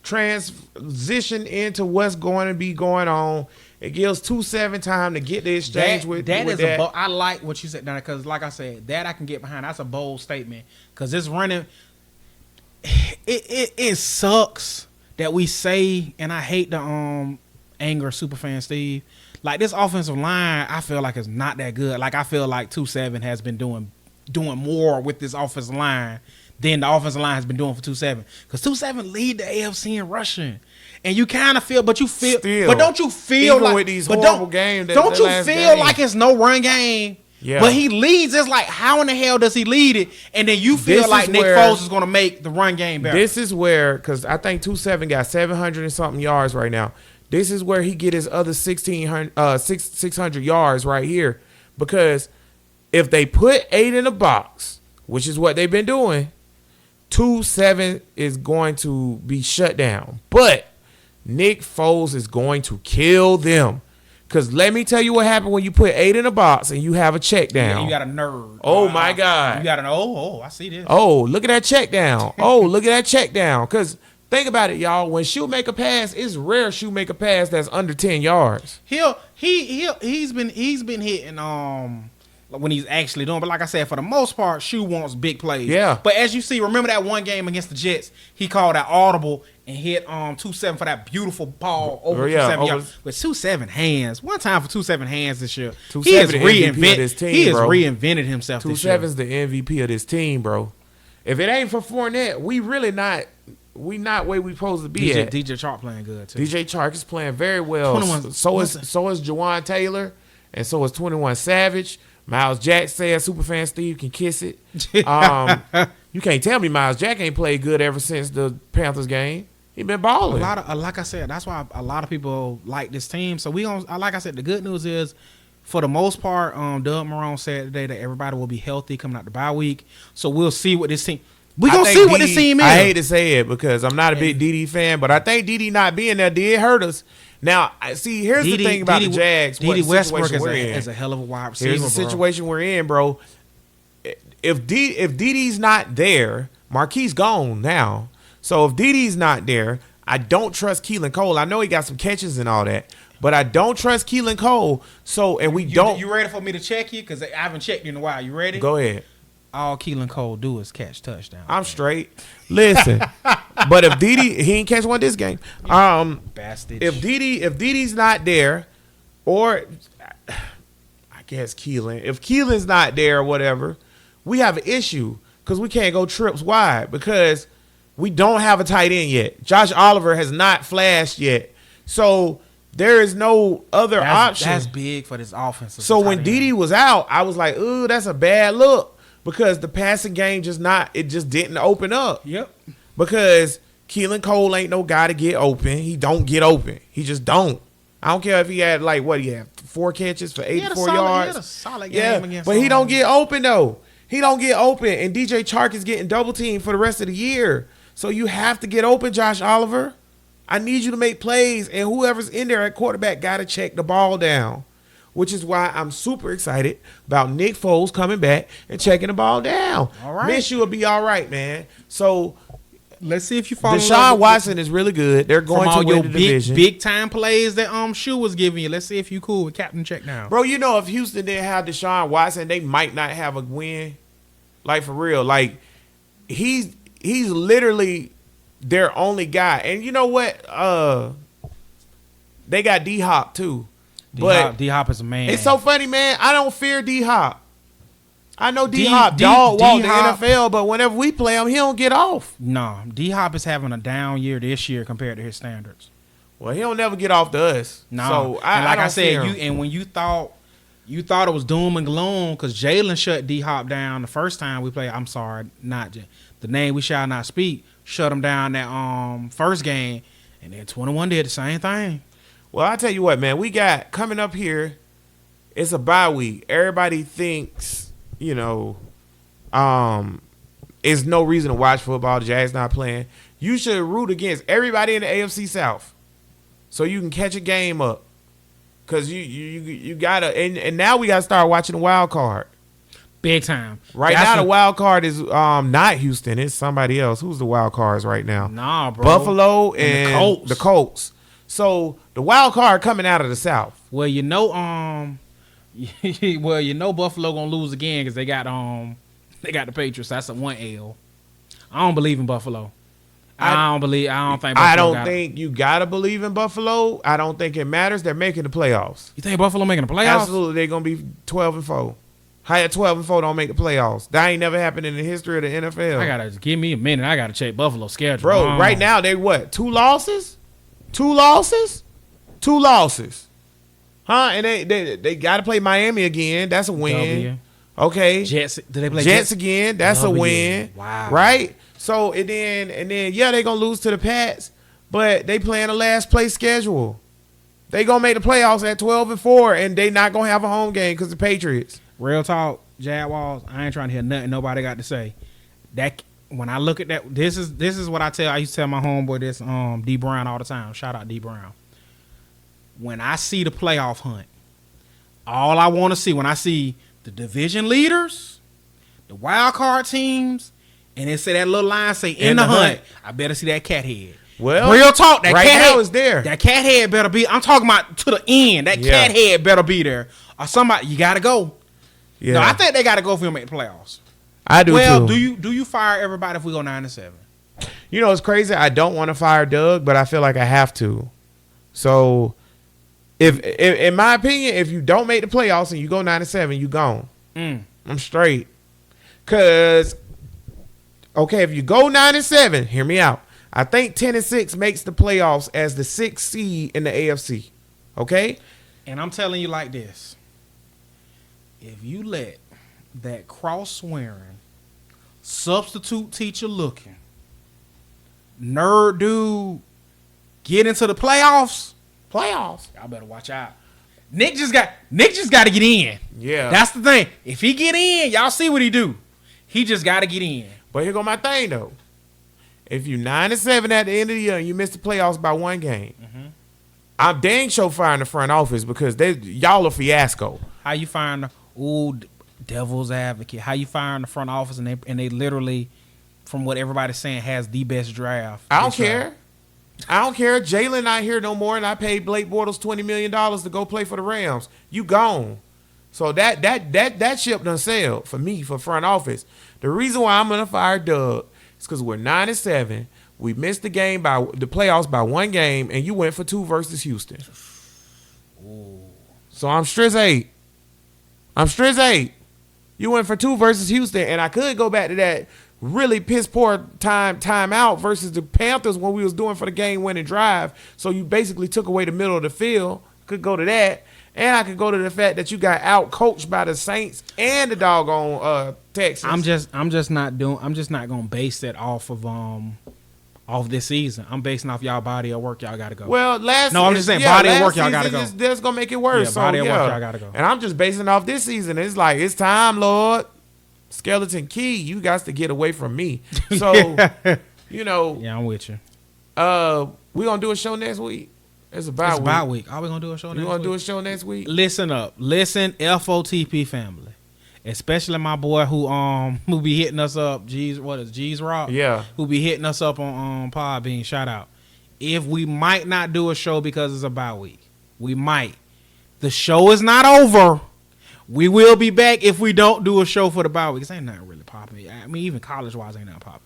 transition into what's going to be going on. It gives 2-7 time to get the exchange with that. I like what you said, Donna, because like I said, that I can get behind. That's a bold statement, because it's running. It sucks that we say, and I hate the anger superfan Steve. Like this offensive line, I feel like it's not that good. Like I feel like 2-7 has been doing more with this offensive line than the offensive line has been doing for 2-7. Because 2-7 lead the AFC in rushing. and you kind of feel, but don't you feel even like with these horrible games? Don't you feel like it's no run game? Yeah. But he leads. It's like, how in the hell does he lead it? And then you feel like Nick Foles is going to make the run game better. This is where, because I think 2-7 got 700 and something yards right now. This is where he get his other 600 yards right here. Because if they put 8 in the box, which is what they've been doing, 2-7 is going to be shut down. But Nick Foles is going to kill them. Because let me tell you what happened when you put 8 in a box and you have a check down. Yeah, you got a nerd. Oh, my God. You got an, I see this. Oh, look at that check down. Look at that check down. Because think about it, y'all. When Shoe make a pass, it's rare Shoe make a pass that's under 10 yards. He's been hitting when he's actually doing. But like I said, for the most part, Shoe wants big plays. Yeah. But as you see, remember that one game against the Jets, he called that audible and hit 2-7 for that beautiful ball over 2-7 yards. With 2-7 hands. One time for 2-7 hands this year. He has reinvented himself this year. 2-7's the MVP of this team, bro. If it ain't for Fournette, we not where we supposed to be at. DJ Chark playing good too. DJ Chark is playing very well. So is Jawan Taylor, and so is 21 Savage. Miles Jack said Superfan Steve can kiss it. You can't tell me Miles Jack ain't played good ever since the Panthers game. He been balling. Like I said, that's why a lot of people like this team. So like I said, the good news is, for the most part, Doug Marrone said today that everybody will be healthy coming out the bye week. So we'll see what this team. We're going to see what this team is. I hate to say it because I'm not a big Dede fan, but I think Dede not being there did hurt us. Now, see, here's the thing about the Jags. Dede Westbrook is a hell of a wide receiver. Here's the situation we're in, bro. If Dede's not there, Marquise gone now. So if Dede's not there, I don't trust Keelan Cole. I know he got some catches and all that, but I don't trust Keelan Cole. So, and You ready for me to check you? Because I haven't checked you in a while. You ready? Go ahead. All Keelan Cole do is catch touchdowns. I'm straight. Listen, but if Dede, he ain't catch one this game. Bastard. If Dede's not there, or I guess Keelan, if Keelan's not there or whatever, we have an issue because we can't go trips wide because we don't have a tight end yet. Josh Oliver has not flashed yet, so there is no other option. That's big for this offense. So when Dede was out, I was like, ooh, that's a bad look. Because the passing game just didn't open up. Yep. Because Keelan Cole ain't no guy to get open. He don't get open. He just don't. I don't care if he had he had 4 catches for 84 yards. He had a solid game against but he don't get open though. He don't get open, and DJ Chark is getting double teamed for the rest of the year. So you have to get open, Josh Oliver. I need you to make plays, and whoever's in there at quarterback got to check the ball down. Which is why I'm super excited about Nick Foles coming back and checking the ball down. All right. Minshew will be all right, man. So let's see if you follow. Deshaun Watson is really good. They're going to win the division. Big time plays that Shoe was giving you. Let's see if you cool with Captain Check now. Bro, you know if Houston didn't have Deshaun Watson, they might not have a win. Like for real. Like he's literally their only guy. And you know what? They got D-Hop too. D-Hop is a man. It's so funny, man. I don't fear D-Hop. I know D-Hop dog walk the NFL, but whenever we play him, he don't get off. No, D-Hop is having a down year this year compared to his standards. Well, he don't never get off to us. No, so like I said, when you thought it was doom and gloom because Jalen shut D-Hop down the first time we played. I'm sorry, not the name we shall not speak. Shut him down that first game, and then 21 did the same thing. Well, I tell you what, man, we got coming up here. It's a bye week. Everybody thinks, there's no reason to watch football. The Jags not playing. You should root against everybody in the AFC South, so you can catch a game up. Cause you gotta, and now we gotta start watching the wild card. Big time. Now the wild card is not Houston. It's somebody else. Who's the wild cards right now? Nah, bro. Buffalo and the Colts. So the wild card coming out of the South. Well, Buffalo gonna lose again because they got the Patriots. That's a 1-L. I don't believe in Buffalo. I don't think you gotta believe in Buffalo. I don't think it matters. They're making the playoffs. You think Buffalo making the playoffs? Absolutely, they're gonna be 12-4. How at 12-4 don't make the playoffs? That ain't never happened in the history of the NFL. Give me a minute. I gotta check Buffalo's schedule. Bro, right now they what? 2 losses? 2 losses? 2 losses. Huh? And they got to play Miami again. That's a win. W. Okay. Jets. Did they play Jets again? That's a win. Wow. Right? So, and then, yeah, they're going to lose to the Pats, but they playing a last place schedule. They going to make the playoffs at 12-4, and they not going to have a home game because the Patriots. Real talk, Jaguars, I ain't trying to hear nothing nobody got to say. That when I look at that, this is what I used to tell my homeboy this, D Brown all the time. Shout out D Brown. When I see the playoff hunt, all I want to see, when I see the division leaders, the wild card teams, and it say that little line say in the hunt, I better see that cat head. Well, real talk, that right cat now head is there. That cat head better be. I'm talking about to the end. That cat head better be there. Or somebody, you gotta go. Yeah. No, I think they gotta go if we don't make the playoffs. I do too. Well, do you fire everybody if we go 9-7? You know, it's crazy. I don't want to fire Doug, but I feel like I have to. So, if in my opinion, if you don't make the playoffs and you go 9-7, you gone. I'm straight. Cause, okay, if you go 9-7, hear me out. I think 10-6 makes the playoffs as the 6th seed in the AFC. Okay? And I'm telling you like this. If you let that cross-swearing, substitute teacher looking, nerd dude get into the playoffs, y'all better watch out. Nick just got to get in. Yeah. That's the thing. If he get in, y'all see what he do. He just got to get in. But here go my thing, though. If you 9-7 at the end of the year and you miss the playoffs by 1 game, I'm dang sure firing the front office because y'all a fiasco. How you firing the devil's advocate? How you firing the front office and they literally, from what everybody's saying, has the best draft? I don't care. I don't care. Jalen not here no more, and I paid Blake Bortles $20 million to go play for the Rams. You gone. So that ship done sailed for me, for front office. The reason why I'm gonna fire Doug is because we're 9-7. We missed the playoffs by 1 game, and you went for 2 versus Houston. Ooh. So I'm stress 8. You went for 2 versus Houston, and I could go back to that really piss poor time out versus the Panthers when we was doing for the game winning drive. So you basically took away the middle of the field. Could go to that. And I could go to the fact that you got out coached by the Saints and the doggone Texans. I'm just not gonna base that off of this season. I'm basing off y'all body of work. Y'all gotta go. Well, I'm just saying body of work. Y'all gotta go. That's gonna make it worse. Yeah, body of work. Y'all gotta go. And I'm just basing off this season. It's like it's time, Lord. Skeleton Key, you guys to get away from me. So, you know. Yeah, I'm with you. We gonna do a show next week. It's a bye week. Are we gonna do a show next week? You gonna do a show next week? Listen up. Listen, FOTP family. Especially my boy who be hitting us up, G's Rock? Yeah. Who be hitting us up on Podbean, shout out. If we might not do a show because it's a bye week. We might. The show is not over. We will be back if we don't do a show for the bye week. This ain't nothing really popping. I mean, even college-wise ain't nothing popping.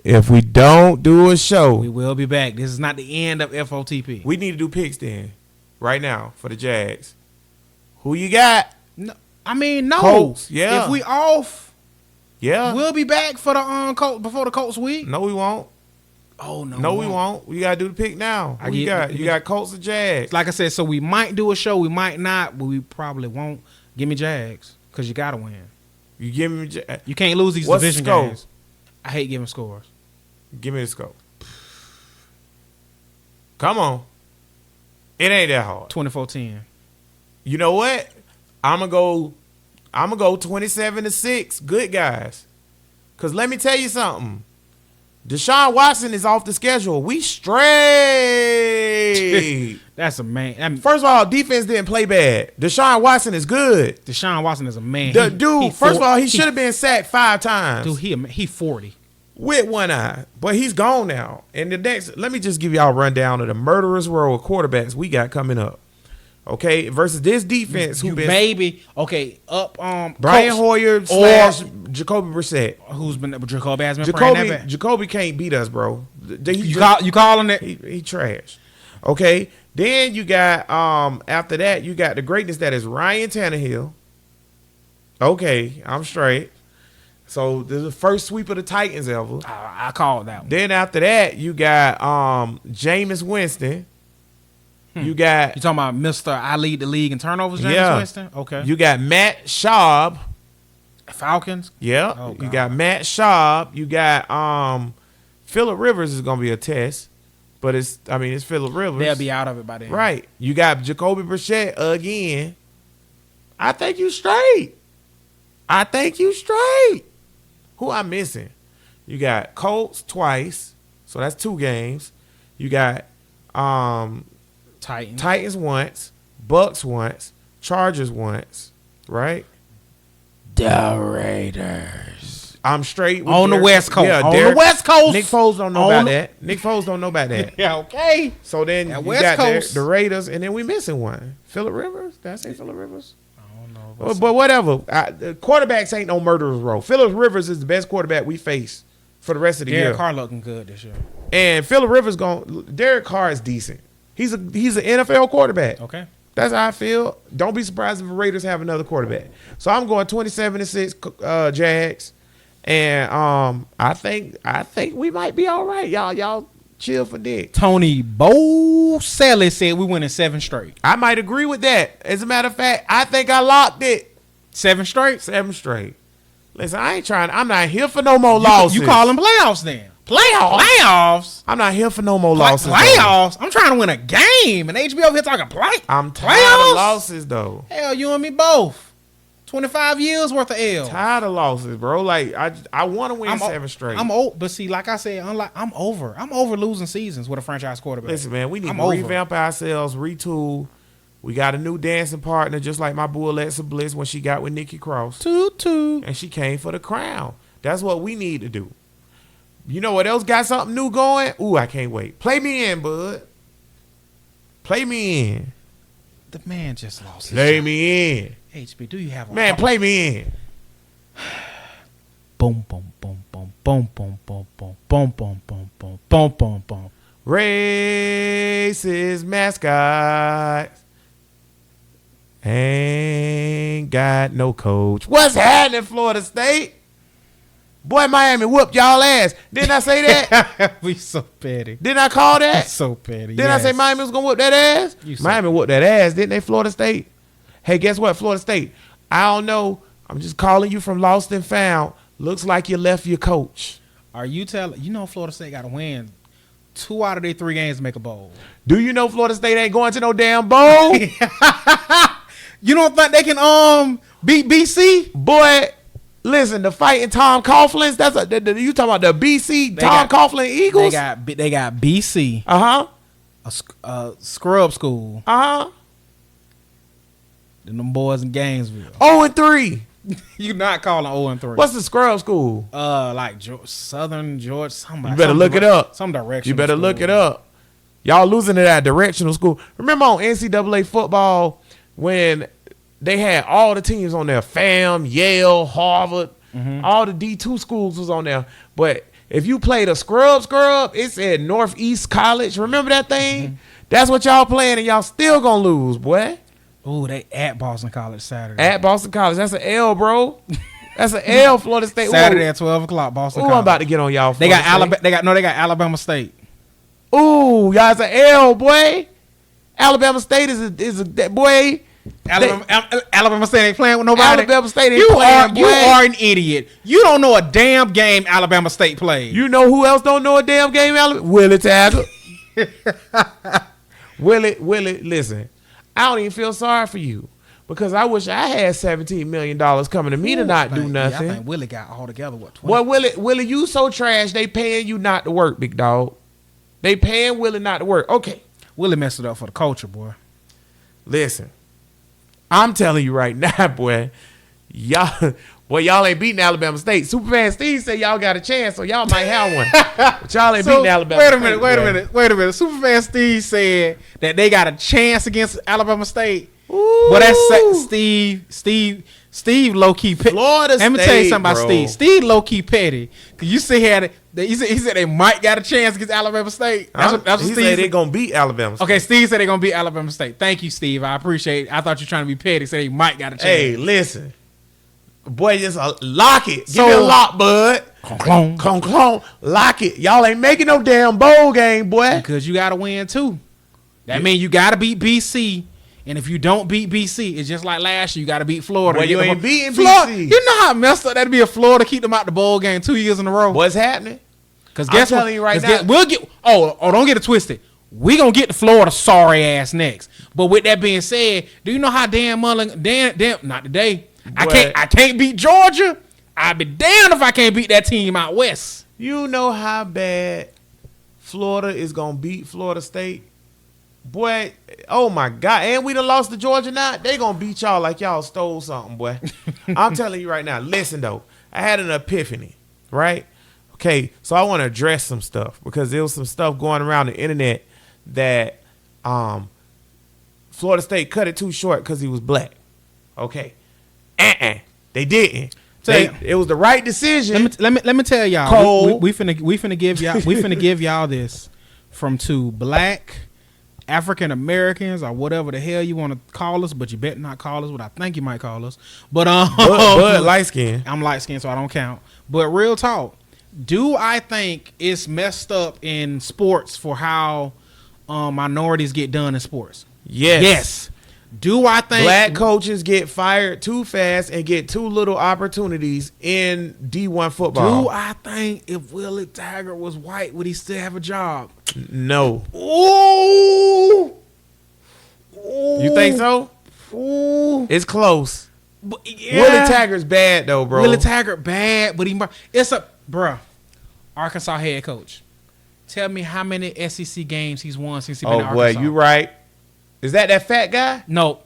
If we don't do a show, we will be back. This is not the end of FOTP. We need to do picks then, right now, for the Jags. Who you got? No, I mean, no. Colts, yeah. If we off, yeah, we'll be back for the Colts before the Colts week. No, we won't. Oh no, no, we won't. We gotta do the pick now. Who you got? You got Colts or Jags? Like I said, so we might do a show, we might not, but we probably won't. Give me Jags because you gotta win. You give me. You can't lose these division games. I hate giving scores. Give me the scope. Come on. It ain't that hard. 24-10. You know what? I'm gonna go 27-6. Good guys. Cause let me tell you something. Deshaun Watson is off the schedule. We straight. That's a man. First of all, defense didn't play bad. Deshaun Watson is good. Deshaun Watson is a man. First of all, he should have been sacked 5 times. Dude, he 40. With one eye. But he's gone now. And the next, let me just give y'all a rundown of the murderous row of quarterbacks we got coming up. Okay, versus this defense up Brian Colts, Hoyer / Jacoby Brissett. Who's been Jacoby has been playing that bad. Jacoby can't beat us, bro. You calling it? He trash. Okay, then you got after that you got the greatness that is Ryan Tannehill. Okay, I'm straight. So this is the first sweep of the Titans ever. I called that one. Then after that, you got Jameis Winston. You talking about Mr. I lead the league in turnovers, Jameis Winston? Okay. You got Matt Schaub. Falcons? Yeah. Oh, you got Matt Schaub. You got Phillip Rivers is gonna be a test. But it's Phillip Rivers. They'll be out of it by then. Right. You got Jacoby Brissett again. I think you straight. Who I'm missing? You got Colts twice, so that's 2 games. You got Titans once, Bucks once, Chargers once, right? The Raiders. I'm straight on the West Coast. Yeah, the West Coast. Nick Foles don't know about that. Yeah, okay. So then you got the Raiders, and then we missing one. Phillip Rivers. Did I say Phillip Rivers? I don't know. But whatever. Quarterbacks ain't no murderer's row. Phillip Rivers is the best quarterback we face for the rest of the year. Derek Carr looking good this year. And Phillip Rivers Derek Carr is decent. He's an NFL quarterback. Okay. That's how I feel. Don't be surprised if the Raiders have another quarterback. So I'm going 27-6 Jags. And I think we might be all right. Y'all chill for Dick. Tony Boselli said we winning 7 straight. I might agree with that. As a matter of fact, I think I locked it. 7 straight? 7 straight. Listen, I'm not here for no more losses. You call them playoffs then? Playoffs? I'm not here for no more losses. Playoffs? I'm trying to win a game, and HBO here talking I'm tired of losses, though. Hell, you and me both. 25 years worth of L. Tired of losses, bro. Like I want to win 7 straight. I'm old, but see, like I said, I'm over losing seasons with a franchise quarterback. Listen, man, we need to revamp ourselves, retool. We got a new dancing partner, just like my boy Alexa Bliss when she got with Nikki Cross. Toot. And she came for the crown. That's what we need to do. You know what else got something new going? Ooh, I can't wait. Play me in, bud. Play me in. The man just lost his Play job. me in. HB, do you have a man? Play me in. Boom, boom, boom, boom, boom, boom, boom, boom, boom, boom, boom, boom, boom, boom, boom. Racist mascots ain't got no coach. What's happening, Florida State? Boy, Miami whooped y'all ass. Didn't I say that? We so petty. Didn't I call that? That's so petty. Didn't I say Miami was gonna whoop that ass? Miami whooped that ass, didn't they? Florida State. Hey, guess what? Florida State. I don't know. I'm just calling you from Lost and Found. Looks like you left your coach. Are you telling? You know Florida State got to win 2 out of their 3 games to make a bowl. Do you know Florida State ain't going to no damn bowl? You don't think they can beat BC? Boy, listen, the fighting Tom Coughlin's. You talking about the BC Coughlin Eagles? They got BC. A scrub school. And them boys in Gainesville. 0-3. You not calling 0-3. What's the scrub school? Like Southern Georgia. Somebody. You better look it up. Some direction. You better look it up. Y'all losing to that directional school. Remember on NCAA football when they had all the teams on there, FAM, Yale, Harvard, all the D2 schools was on there. But if you played a scrub, it said Northeast College. Remember that thing? That's what y'all playing, and y'all still gonna lose, boy. Ooh, they at Boston College Saturday. At Boston College. That's an L, bro. That's an L, Florida State. Saturday at 12 o'clock, Boston College. I'm about to get on y'all. They got Alabama. They got Alabama State. Ooh, y'all, it's an L, boy. Alabama State is a boy. Alabama State ain't playing with nobody. Alabama State ain't playing, boy. You are an idiot. You don't know a damn game Alabama State played. You know who else don't know a damn game? Willie Taggart. Willie, listen. I don't even feel sorry for you because I wish I had $17 million coming to me to not do nothing. Yeah, I think Willie got all together, what, 20? Well, Willie, you so trash, they paying you not to work, big dog. They paying Willie not to work. Okay. Willie messed it up for the culture, boy. Listen, I'm telling you right now, boy, y'all ain't beating Alabama State. Superfan Steve said y'all got a chance, so y'all might have one. But y'all ain't beating Alabama State. Wait a minute. Superfan Steve said that they got a chance against Alabama State. Ooh. Well, that's Steve low-key petty. Florida State, let me tell you something about bro. Steve. Steve low-key petty. Because you see here, he said they might got a chance against Alabama State. That's what he Steve said they going to beat Alabama State. Okay, Steve said they're going to beat Alabama State. Thank you, Steve. I appreciate it. I thought you were trying to be petty. Said they might got a chance. Hey, listen. Boy, just lock it. Give me a lock, bud. Clone. Lock it. Y'all ain't making no damn bowl game, boy. Because you got to win, too. That means you got to beat BC. And if you don't beat BC, it's just like last year. You got to beat Florida. Well, you ain't beating Florida, BC. You know how messed up that'd be if Florida keep them out the bowl game 2 years in a row? What's happening? Because guess I'm what? telling you right now. We'll get. Don't get it twisted. We gonna get to Florida sorry ass next. But with that being said, do you know how Dan Mullen? Not today. I can't beat Georgia. I'd be damned if I can't beat that team out west. You know how bad Florida is gonna beat Florida State. Boy, oh my God. And we done lost to Georgia now. They gonna beat y'all like y'all stole something, boy. I'm telling you right now. Listen, though. I had an epiphany, right? Okay, so I want to address some stuff because there was some stuff going around the internet that Florida State cut it too short because he was black. Okay. They didn't. It was the right decision. Let me tell y'all. Cole. We finna give y'all this from two black African Americans or whatever the hell you want to call us, but you better not call us what I think you might call us. But light skin. I'm light skinned, so I don't count. But real talk, do I think it's messed up in sports for how minorities get done in sports? Yes. Do I think black coaches get fired too fast and get too little opportunities in D1 football? Do I think if Willie Taggart was white, would he still have a job? No. Ooh. You think so? Ooh. It's close. But, yeah. Willie Taggart's bad though, bro. Willie Taggart bad, but Arkansas head coach. Tell me how many SEC games he's won since he's been in Arkansas. Oh, boy, you right. Is that fat guy? No.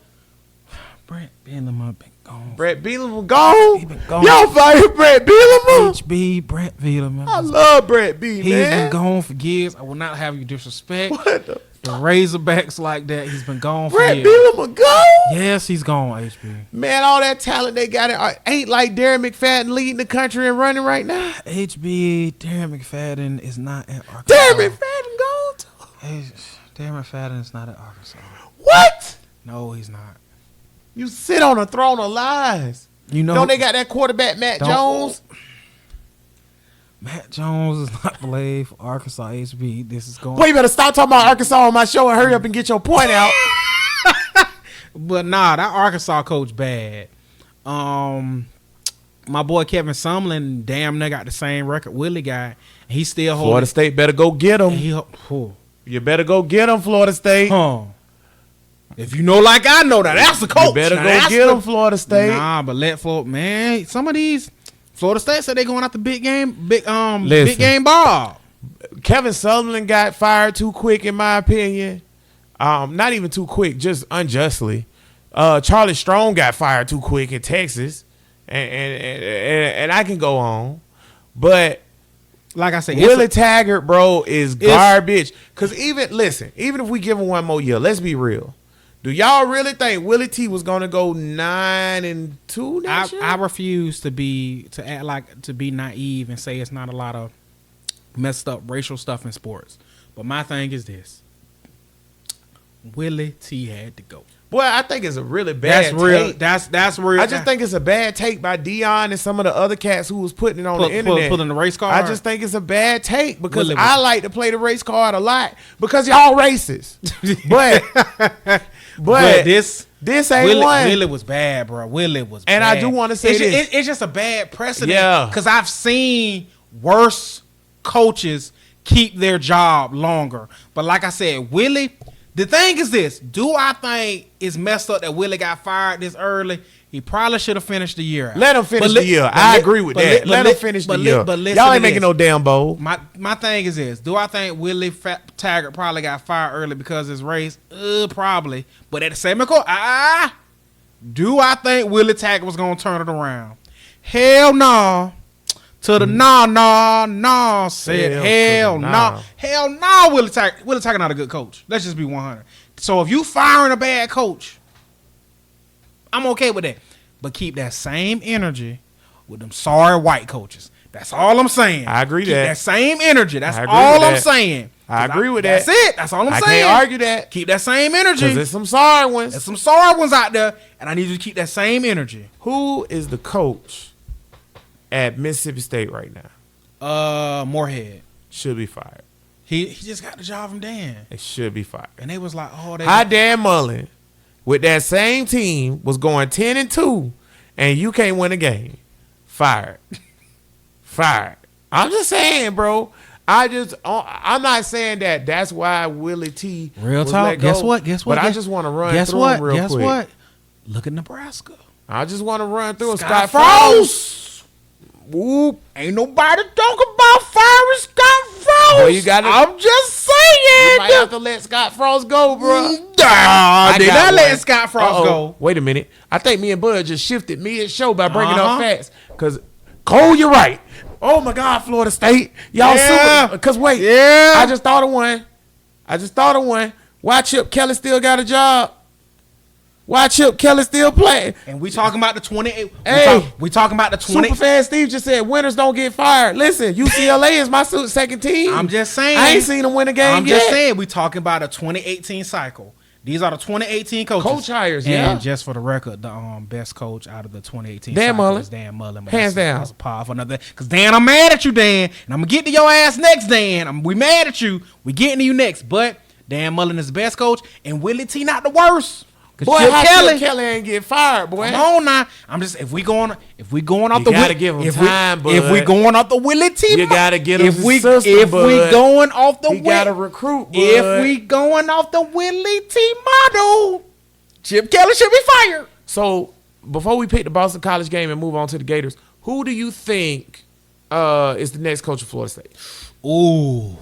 Brett Bielema been gone. Brett Bielema gone? He been gone. Y'all fired Brett Bielema? HB Brett Bielema. I love Brett B, He's man. been gone for years. I will not have you disrespect What the Razorbacks like that. He's been gone for Brett years. Bielema gone? Yes, he's gone, HB. Man, all that talent they got ain't like Darren McFadden leading the country and running right now. HB, Darren McFadden is not at Arkansas. Darren McFadden gone too? Darren McFadden is not at Arkansas. What? No, he's not. You sit on a throne of lies. You know, don't they got that quarterback Matt Jones? Matt Jones is not played for Arkansas HB. This is going. Boy, you better stop talking about Arkansas on my show and hurry up and get your point out. But nah, that Arkansas coach bad. My boy Kevin Sumlin damn near got the same record Willie got. He still holding. Florida State better go get him. You better go get him, Florida State. If you know like I know that's the coach. You better go get him, Florida State. Nah, but let Florida, man, some of these Florida State said they going out the big game ball. Kevin Sumlin got fired too quick, in my opinion. Not even too quick, just unjustly. Charlie Strong got fired too quick in Texas, and I can go on, but like I said, Willie Taggart, bro, is garbage. Because even if we give him one more year, let's be real. Do y'all really think Willie T was gonna go 9-2 next year? I refuse to be naive and say it's not a lot of messed up racial stuff in sports. But my thing is this: Willie T had to go. Boy, I think it's a really bad take. That's real. I just think it's a bad take by Dion and some of the other cats who was putting it on the internet. Pulling the race card. I just think it's a bad take because I like to play the race card a lot because y'all racist. but this ain't one. Willie was bad, bro. Willie was bad. And I do want to say this. It's just a bad precedent. Yeah. Because I've seen worse coaches keep their job longer. But like I said, Willie... The thing is this: do I think it's messed up that Willie got fired this early? He probably should have finished the year out. Let him finish the year. I agree with that. Let him finish the year. Y'all ain't making no damn bowl. My thing is this: do I think Willie Taggart probably got fired early because of his race? Probably. But at the same time, do I think Willie Taggart was gonna turn it around? Hell no. To the no, said hell no. Willie Taggart not a good coach. Let's just be 100. So if you firing a bad coach, I'm okay with that. But keep that same energy with them sorry white coaches. That's all I'm saying. I agree Keep that. that same energy. That's all I'm saying. I agree with that. That's it. That's all I'm saying. I can't argue that. Keep that same energy. Because there's some sorry ones. There's some sorry ones out there, and I need you to keep that same energy. Who is the coach at Mississippi State right now? Moorhead. Should be fired. He just got the job from Dan. It should be fired. And they was like, how Dan Mullen with that same team was going 10-2, and you can't win a game. Fired. Fired. I'm just saying, bro. I'm not saying that that's why Willie T. Real talk. Guess what? But I just want to run through him real quick. Guess what? Look at Nebraska. I just want to run through Scott Frost. Whoop. Ain't nobody talking about firing Scott Frost. Well, I'm just saying. You might have to let Scott Frost go, bro. Did I let Scott Frost go? Wait a minute. I think me and Bud just shifted mid-show by bringing up facts. Because, Cole, you're right. Oh, my God, Florida State. Y'all super. Because, wait. Yeah. I just thought of one. Why Chip Kelly still got a job? Why Chip Kelly still playing? And we talking about the 28. Hey. We talking about the 20. Superfan Steve just said winners don't get fired. Listen, UCLA is my second team. I'm just saying. I ain't seen them win a game I'm just saying. We talking about a 2018 cycle. These are the 2018 coaches. Coach hires, and just for the record, the best coach out of the 2018 Dan cycle Mullen. is Dan Mullen. Hands down. That's a powerful another. Because Dan, I'm mad at you, Dan. And I'm going to get to your ass next, Dan. We mad at you. We getting to you next. But Dan Mullen is the best coach. And Willie T not the worst. Boy, Chip Kelly ain't get fired, boy. Come on now. I'm just if we going off you gotta give him time, bud. If we going off the Willie T, you gotta get him if we system, going off the he gotta recruit, bud. If we going off the Willie T model, Chip Kelly should be fired. So before we pick the Boston College game and move on to the Gators, who do you think is the next coach of Florida State? Ooh.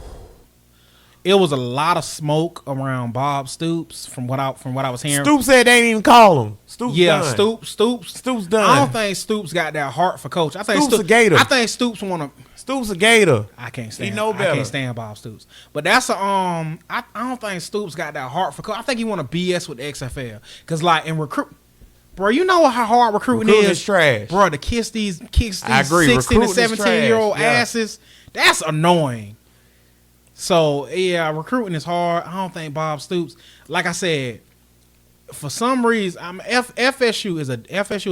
It was a lot of smoke around Bob Stoops from what I was hearing. Stoops said they ain't even call him. Stoops done. Stoops done. I don't think Stoops got that heart for coach. I think Stoops a Gator. I think Stoops want to. Stoops a Gator. I can't stand. He know better. I can't stand Bob Stoops. But that's a I don't think Stoops got that heart for coach. I think he want to BS with the XFL because like in recruit. Bro, you know how hard recruiting is. Trash. Bro, to kiss these 16 and 17-year-old asses, that's annoying. So, yeah, recruiting is hard. I don't think Bob Stoops, like I said, for some reason, FSU is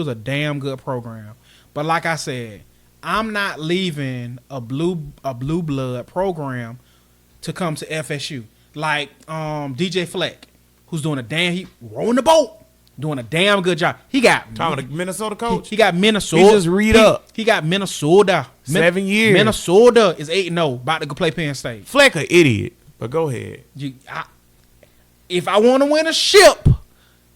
a damn good program. But like I said, I'm not leaving a blue blood program to come to FSU. Like DJ Fleck, who's doing he rowing the boat. Doing a damn good job. He got talking to Minnesota coach. He got Minnesota. He just read up. He got Minnesota. 7 years. Minnesota is 8-0, about to go play Penn State. Fleck an idiot, but go ahead. If I want to win a ship,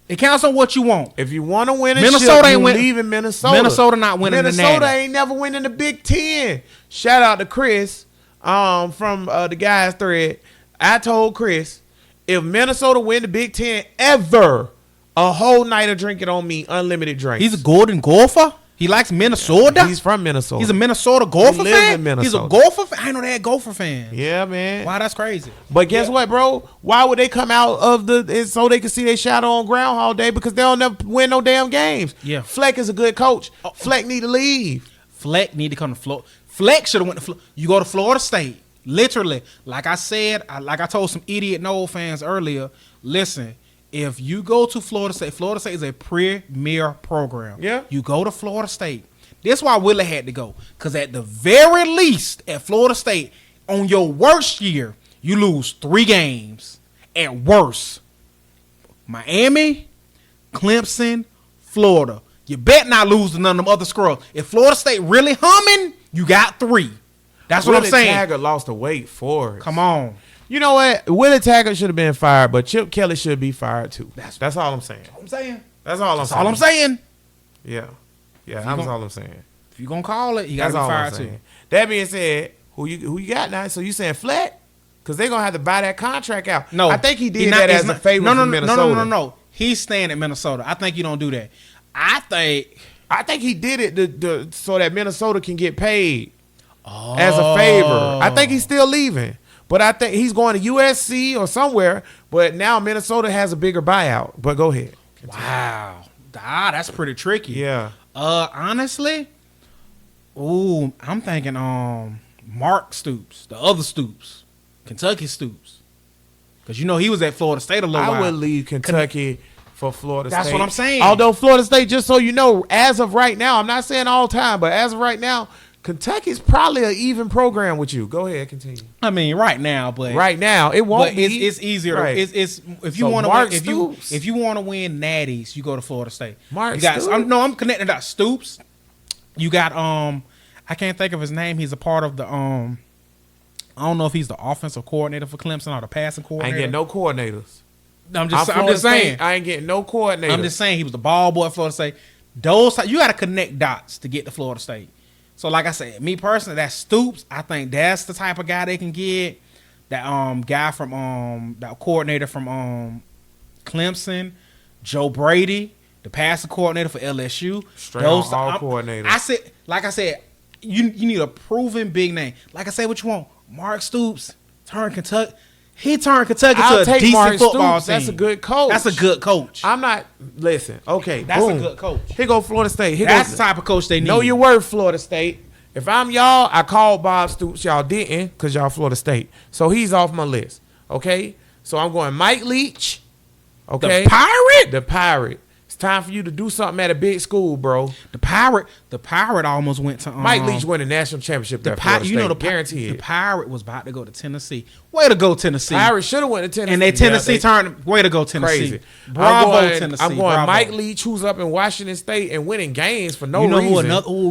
it counts on what you want. If you want to win a Minnesota ship, ain't leaving Minnesota. Minnesota not winning the Minnesota Natty. ain't never winning the Big Ten. Shout out to Chris from the guys thread. I told Chris, if Minnesota win the Big Ten ever, a whole night of drinking on me, unlimited drinks. He's a golden golfer. He likes Minnesota. He's from Minnesota. He's a Minnesota golfer fan. In Minnesota. He's a golfer fan. I know they had golfer fans. Yeah, man. Wow, that's crazy. But guess what, bro? Why would they come out of so they can see their shadow on Groundhog Day? Because they'll never win no damn games. Yeah. Fleck is a good coach. Fleck need to leave. Fleck need to come to Florida. Fleck should have went to Florida. You go to Florida State. Literally. Like I said, like I told some idiot Noel fans earlier, listen, if you go to Florida State is a premier program. Yeah. You go to Florida State. That's why Willie had to go. Because at the very least, at Florida State, on your worst year, you lose 3 games. At worst. Miami, Clemson, Florida. You bet not lose to none of them other scrubs. If Florida State really humming, you got 3. That's what I'm saying. Taggart lost the weight for us. Come on. You know what? Willie Taggart should have been fired, but Chip Kelly should be fired too. That's all I'm saying. That's all I'm saying. Yeah. Yeah, that's all I'm saying. If you're going to call it, you got to be fired too. That being said, who you got now? So you saying Fleck? Because they're going to have to buy that contract out. No. I think he did that as a favor from Minnesota. No. He's staying at Minnesota. I think you don't do that. I think he did it so that Minnesota can get paid as a favor. I think he's still leaving. But I think he's going to USC or somewhere. But now Minnesota has a bigger buyout. But go ahead. Wow. That's pretty tricky. Yeah. Honestly, Ooh, I'm thinking Mark Stoops, the other Stoops, Kentucky Stoops, because he was at Florida State a little while. I would leave Kentucky for Florida State. That's what I'm saying. Although Florida State, just so you know, as of right now, I'm not saying all time, but as of right now, Kentucky's probably an even program with you. Go ahead, continue. I mean, right now, but right now it won't be. It's easier. Right. It's if you want to win, if you want to win natties, you go to Florida State. Mark Stoops. I'm connecting that Stoops. You got I can't think of his name. He's a part of the I don't know if he's the offensive coordinator for Clemson or the passing coordinator. I ain't getting no coordinators. I'm just saying. I ain't getting no coordinators. I'm just saying he was the ball boy at Florida State. You got to connect dots to get to Florida State. So like I said, me personally, that Stoops, I think that's the type of guy they can get. That guy from that coordinator from Clemson, Joe Brady, the passing coordinator for LSU. Straight on all coordinators. I said, you need a proven big name. Like I said, what you want? Mark Stoops turned Kentucky. He turned Kentucky to a decent Mark football Stoops. team. That's a good coach. That's a good coach. I'm not. Listen, okay, that's boom. a good coach. Here go Florida State. That's the type of coach they need. Know your worth, Florida State. If I'm y'all, I called Bob Stoops. Y'all didn't because y'all Florida State. So he's off my list. Okay? So I'm going Mike Leach. Okay? The Pirate. It's time for you to do something at a big school, bro. The Pirate almost went to Mike Leach won the national championship at Florida State. Guaranteed. The Pirate was about to go to Tennessee. Way to go, Tennessee. Pirate should have went to Tennessee. And they Tennessee turned. Way to go, Tennessee. Crazy. Bravo, Tennessee. I'm going Bravo. Mike Leach, who's up in Washington State and winning games for no reason.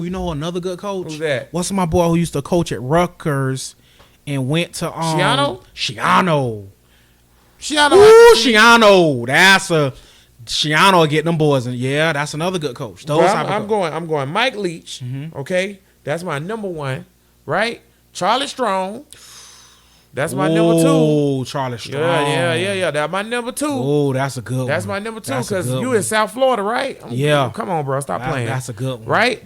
You know another good coach? Who's that? What's my boy who used to coach at Rutgers and went to Shiano. Ooh, Shiano. That's a Shiano will get them boys, and yeah, that's another good coach. I'm going Mike Leach. Mm-hmm. Okay, that's my number one. Right, Charlie Strong. That's my number two. Oh, Charlie Strong. Yeah. That's my number two. Oh, that's a good one. That's my number two because you in South Florida, right? Yeah. Come on, bro. Stop playing. That's a good one. Right?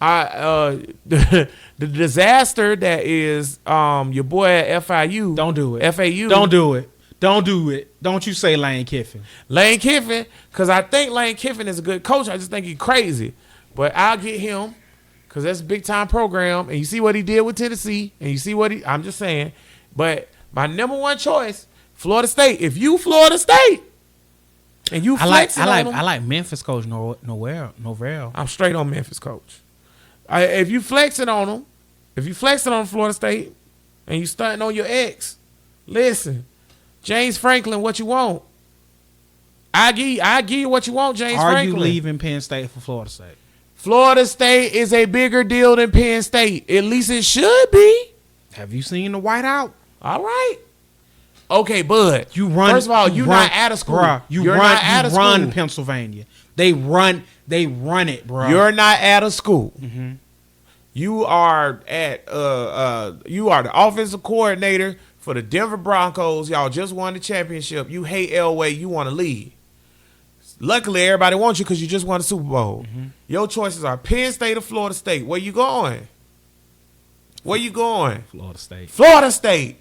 The disaster that is your boy at FIU. Don't do it. FAU. Don't do it. Don't do it. Don't you say Lane Kiffin. Lane Kiffin, because I think Lane Kiffin is a good coach. I just think he's crazy. But I'll get him because that's a big-time program. And you see what he did with Tennessee. And you see what I'm just saying. But my number one choice, Florida State. If you Florida State and you flexing on them. I like Memphis coach Norvell. I'm straight on Memphis coach. If you flexing on them, Florida State, and you stunting on your ex, listen. James Franklin, what you want? I give you what you want, James Franklin. Are you leaving Penn State for Florida State? Florida State is a bigger deal than Penn State. At least it should be. Have you seen the whiteout? All right. Okay, bud. First of all, you're not out of school. Bruh, you're not out of school. You run Pennsylvania. They run it, bro. You're not out of school. Mm-hmm. You are the offensive coordinator for the Denver Broncos. Y'all just won the championship. You hate Elway. You want to leave. Luckily, everybody wants you because you just won the Super Bowl. Mm-hmm. Your choices are Penn State or Florida State. Where you going? Florida State. Florida State.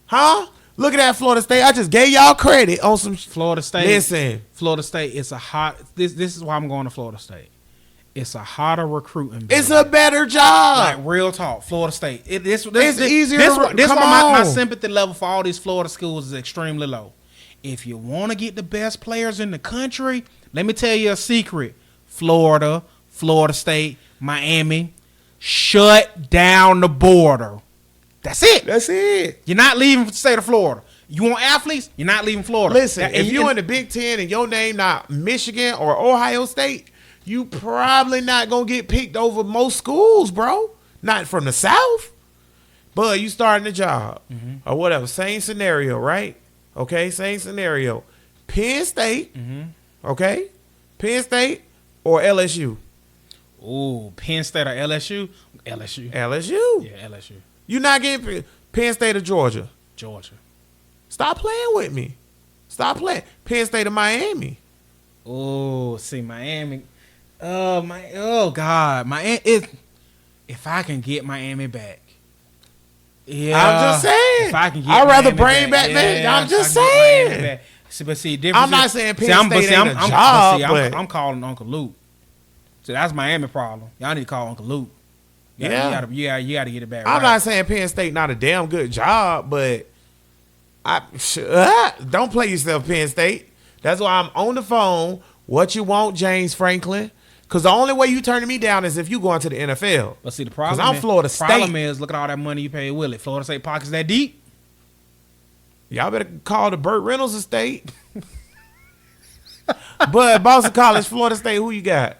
Huh? Look at that Florida State. I just gave y'all credit on some Florida State. Listen. Florida State, it's a hot this is why I'm going to Florida State. It's a hotter recruiting building. It's a better job. Like real talk, Florida State. It's easier. My sympathy level for all these Florida schools is extremely low. If you want to get the best players in the country, let me tell you a secret. Florida State, Miami, shut down the border. That's it. You're not leaving the state of Florida. You want athletes? You're not leaving Florida. Listen, if you're in the Big Ten and your name not Michigan or Ohio State, you probably not going to get picked over most schools, bro. Not from the South. But you starting the job or whatever. Same scenario, right? Okay, same scenario. Penn State, okay? Penn State or LSU? Ooh, Penn State or LSU? LSU. Yeah, LSU. You not getting Penn State or Georgia? Georgia. Stop playing with me. Stop playing. Penn State or Miami? Oh, see, Miami. God. If I can get Miami back. Yeah. I'm just saying. If I can get I'd rather bring back man. I'm just saying. See, I'm not saying Penn State ain't a job. I'm calling Uncle Luke. So that's Miami problem. Y'all need to call Uncle Luke. You gotta get it back. I'm not saying Penn State not a damn good job, but don't play yourself, Penn State. That's why I'm on the phone. What you want, James Franklin? Because the only way you turning me down is if you going to the NFL. But see, the problem I'm Florida State. The problem is, look at all that money you pay Willie. Florida State pockets that deep. Y'all better call the Burt Reynolds estate. But Boston College, Florida State, who you got?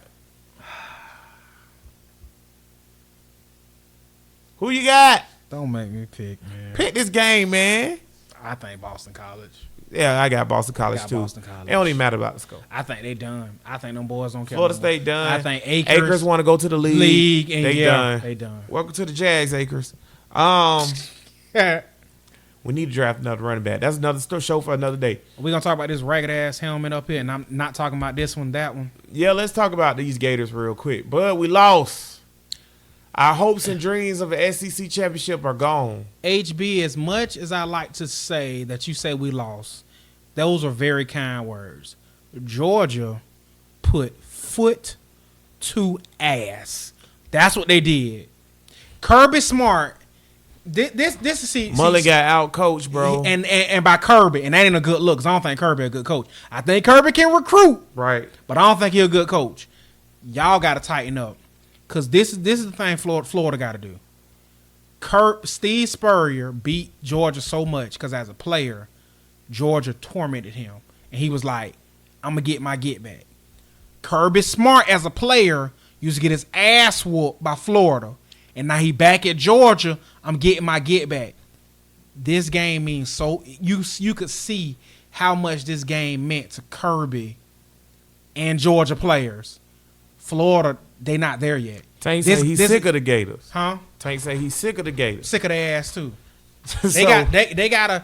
Who you got? Don't make me pick, man. Pick this game, man. I think Boston College. Yeah, I got Boston College too. Boston College. It don't even matter about the score. I think they done. I think them boys don't care. Florida State done. I think Akers want to go to the league. And they done. They done. Welcome to the Jags, Akers. We need to draft another running back. That's another show for another day. We're going to talk about this ragged ass helmet up here, and I'm not talking about this one, that one. Yeah, let's talk about these Gators real quick. But we lost. Our hopes and dreams of an SEC championship are gone. HB, as much as I like to say that you say we lost, those are very kind words. Georgia put foot to ass. That's what they did. Kirby Smart. This is Mullen got out coached, bro. And by Kirby, and that ain't a good look, because I don't think Kirby a good coach. I think Kirby can recruit, right? But I don't think he a good coach. Y'all got to tighten up, because this is the thing Florida got to do. Steve Spurrier beat Georgia so much because as a player, Georgia tormented him, and he was like, "I'm gonna get my get back." Kirby Smart as a player used to get his ass whooped by Florida. And now he back at Georgia. I'm getting my get back. This game means so you could see how much this game meant to Kirby and Georgia players. Florida, they not there yet. Tank say he's sick of the Gators. Huh? Tank say he's sick of the Gators. Sick of their ass too. They gotta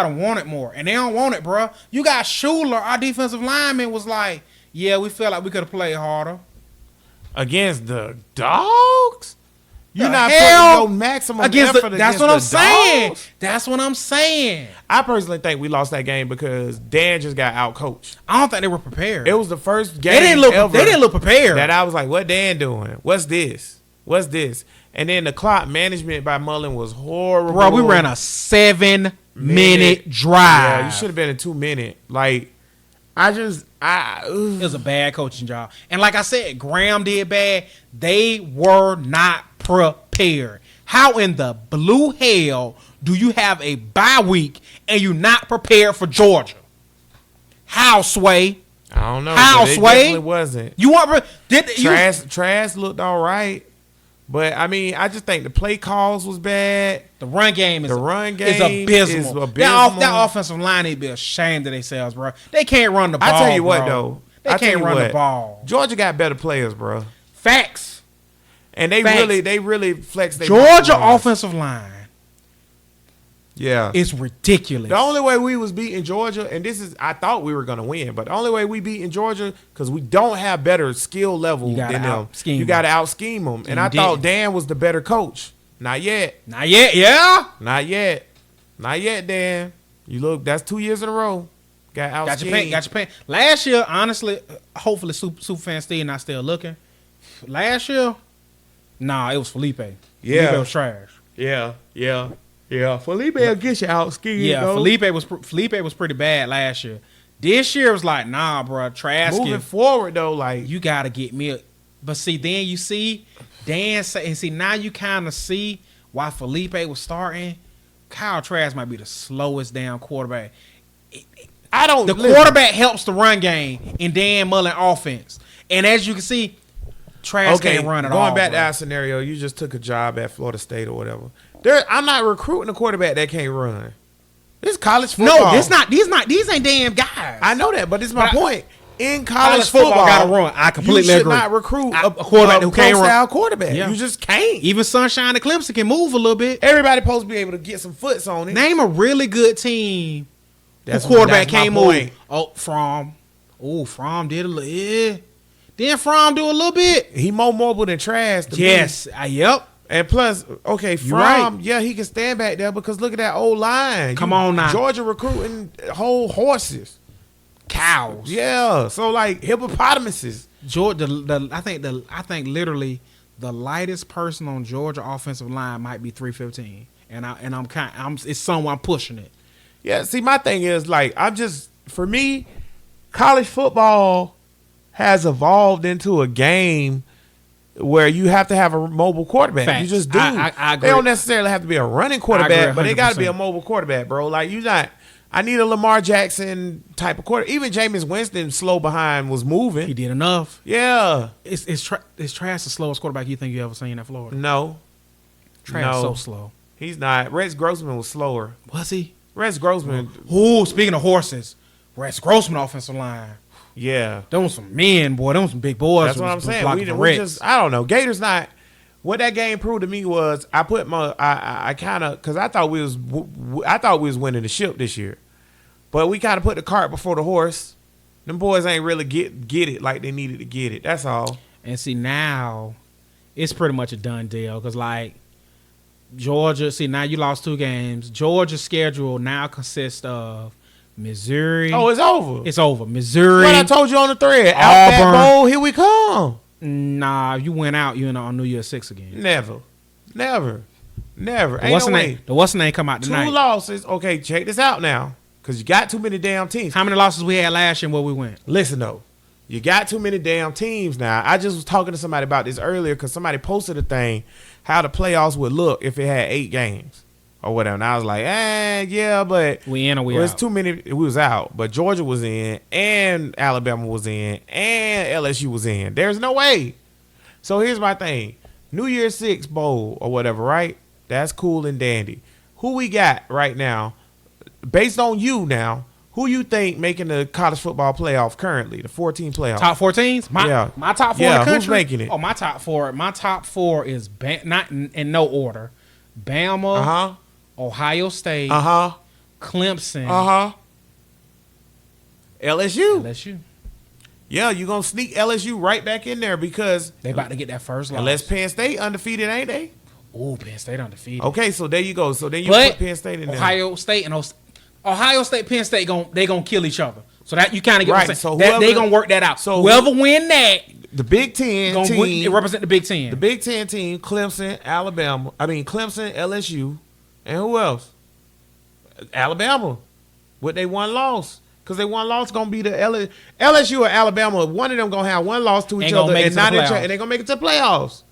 want it more, and they don't want it, bro. You got Schuler, our defensive lineman, was like, "Yeah, we felt like we could have played harder against the Dogs." You're not putting no maximum against effort that's what I'm saying. That's what I'm saying. I personally think we lost that game because Dan just got out coached. I don't think they were prepared. It was the first game they didn't look prepared. That I was like, what Dan doing? What's this? And then the clock management by Mullen was horrible. Bro, we ran a 7-minute drive. Yeah, you should have been a 2-minute. Like, it was a bad coaching job. And like I said, Graham did bad. They were not prepared. How in the blue hell do you have a bye week and you're not prepared for Georgia? How, Sway? I don't know. How, Sway? It wasn't. You want Trask looked all right, but I mean, I just think the play calls was bad. The run game is abysmal. That offensive line need to be ashamed of themselves, bro. They can't run the ball. I tell you what, bro. though. They can't run the ball. Georgia got better players, bro. Facts. And they really flex their Georgia offensive line. Yeah. It's ridiculous. The only way we was beating Georgia, and I thought we were going to win, but the only way we beating Georgia, because we don't have better skill level than them. You got to out-scheme them. And I thought Dan was the better coach. Not yet. Not yet, yeah? Not yet, Dan. You look, that's 2 years in a row. Got out-schemed. Got your pain. Last year, honestly, hopefully Superfan Steve not still looking. Last year, nah, it was Felipe. Yeah. Felipe was trash. Yeah. Felipe will get you out skiing. Yeah, though. Felipe was pretty bad last year. This year was like, nah, bro, trash. Moving forward though, like you gotta get me. But see, then you see Dan say, and see now you kind of see why Felipe was starting. Kyle Trask might be the slowest down quarterback. Quarterback helps the run game in Dan Mullen offense, and as you can see, Trask can't run at all. Going back to our scenario, you just took a job at Florida State or whatever. I'm not recruiting a quarterback that can't run. This is college football. No, these ain't damn guys. I know that, but it's my point. In college football, gotta run. I completely agree. You should not recruit a quarterback who can't run. Quarterback. Yeah. You just can't. Even Sunshine and Clemson can move a little bit. Everybody supposed to be able to get some foots on it. Name a really good team. That's quarterback can't move. Fromm did a little. Yeah. Then Fromm do a little bit. He more mobile than Trash. Yes. Yep. And plus, okay, Fromm, yeah, he can stand back there because look at that old line. Come on now. Georgia recruiting whole horses. cows. Yeah, so like hippopotamuses. Georgia, I think literally the lightest person on Georgia offensive line might be 315, and it's someone pushing it. Yeah, see, my thing is like for me, college football has evolved into a game where you have to have a mobile quarterback. Facts. You just do. I agree. They don't necessarily have to be a running quarterback, but they got to be a mobile quarterback, bro. Like I need a Lamar Jackson type of quarterback. Even Jameis Winston, slow behind, was moving. He did enough. Yeah. It's Trash the slowest quarterback you think you ever seen in Florida? No. Trash so slow. He's not. Rex Grossman was slower. Was he? Rex Grossman. Ooh, speaking of horses, Rex Grossman offensive line. Yeah. Them was some men, boy. Them was some big boys. That's what I'm saying. We just, I don't know. Gators not. What that game proved to me was I kind of, because I thought we was winning the ship this year, but we kind of put the cart before the horse. Them boys ain't really get it like they needed to get it. That's all. And see, now it's pretty much a done deal because like Georgia. See, now you lost 2 games. Georgia's schedule now consists of Missouri. Oh, it's over. It's over. Missouri. What I told you on the thread. Auburn. Outback Bowl, here we come. Nah, you went out. You on New Year's 6 again. Never. Ain't what's no the way. name? The what's the name come out tonight? 2 losses. Okay, check this out now. Because you got too many damn teams. How many losses we had last year and where we went? Listen, though. You got too many damn teams now. I just was talking to somebody about this earlier because somebody posted a thing how the playoffs would look if it had 8 games or whatever. And I was like, yeah, but we in or we out? It's too many. We was out. But Georgia was in and Alabama was in and LSU was in. There's no way. So here's my thing. New Year's 6 bowl or whatever, right? That's cool and dandy. Who we got right now, based on you now, who you think making the college football playoff currently, the 14 playoff? Top 4 teams? My top 4 in the country? Who's making it? Oh, my top 4. My top 4 is not in no order. Bama, Ohio State, Clemson, LSU. Yeah, you're going to sneak LSU right back in there because they about to get that first loss. Unless Penn State undefeated, ain't they? Oh, Penn State undefeated. Okay, so there you go. So then you put Penn State in there. Ohio State, Penn State they gonna kill each other. So that you kind of get right. What I'm saying. So they gonna work that out. So whoever win that, the Big Ten team represent the Big Ten. The Big Ten team, Clemson, LSU, and who else? Alabama, with they 1 loss. Because they 1 loss gonna be the LSU or Alabama. One of them gonna have 1 loss to each other, and they gonna make it to the playoffs.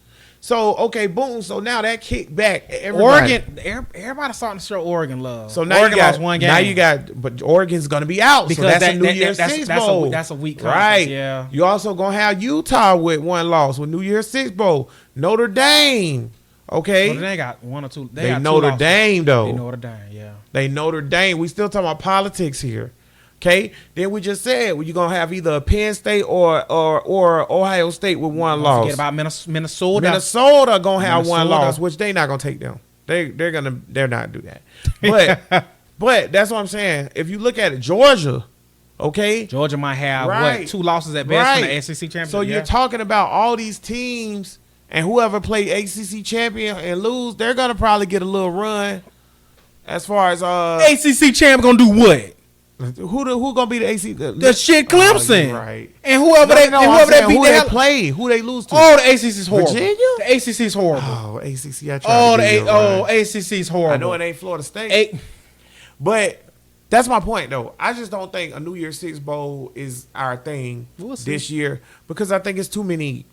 So okay, boom. So now that kick back. Oregon, everybody's starting to show Oregon love. So now Oregon lost 1 game. But Oregon's gonna be out because so that's a New Year's 6 bowl. That's a weak conference, right? Yeah. You also gonna have Utah with 1 loss with New Year's 6 bowl. Notre Dame. Okay. Notre Dame got 1 or 2. They Notre Dame though. They Notre Dame, yeah. They Notre Dame. We still talking about politics here. Okay, then we just said you're gonna have either a Penn State or Ohio State with 1 loss. Forget about Minnesota. Minnesota gonna have 1 loss, which they not gonna take them. They're not do that. But that's what I'm saying. If you look at it, Georgia, okay, Georgia might have 2 losses at best from the SEC championship. So you're talking about all these teams, and whoever play ACC champion and lose, they're gonna probably get a little run. As far as ACC champ gonna do what? Who gonna be the AC? The shit Clemson, right? And whoever they beat, who they play, who they lose to? Oh, the ACC's horrible. Virginia? The ACC's horrible. Oh, ACC. ACC's horrible. I know it ain't Florida State, but that's my point though. I just don't think a New Year's 6 bowl is our thing this year because I think it's too many.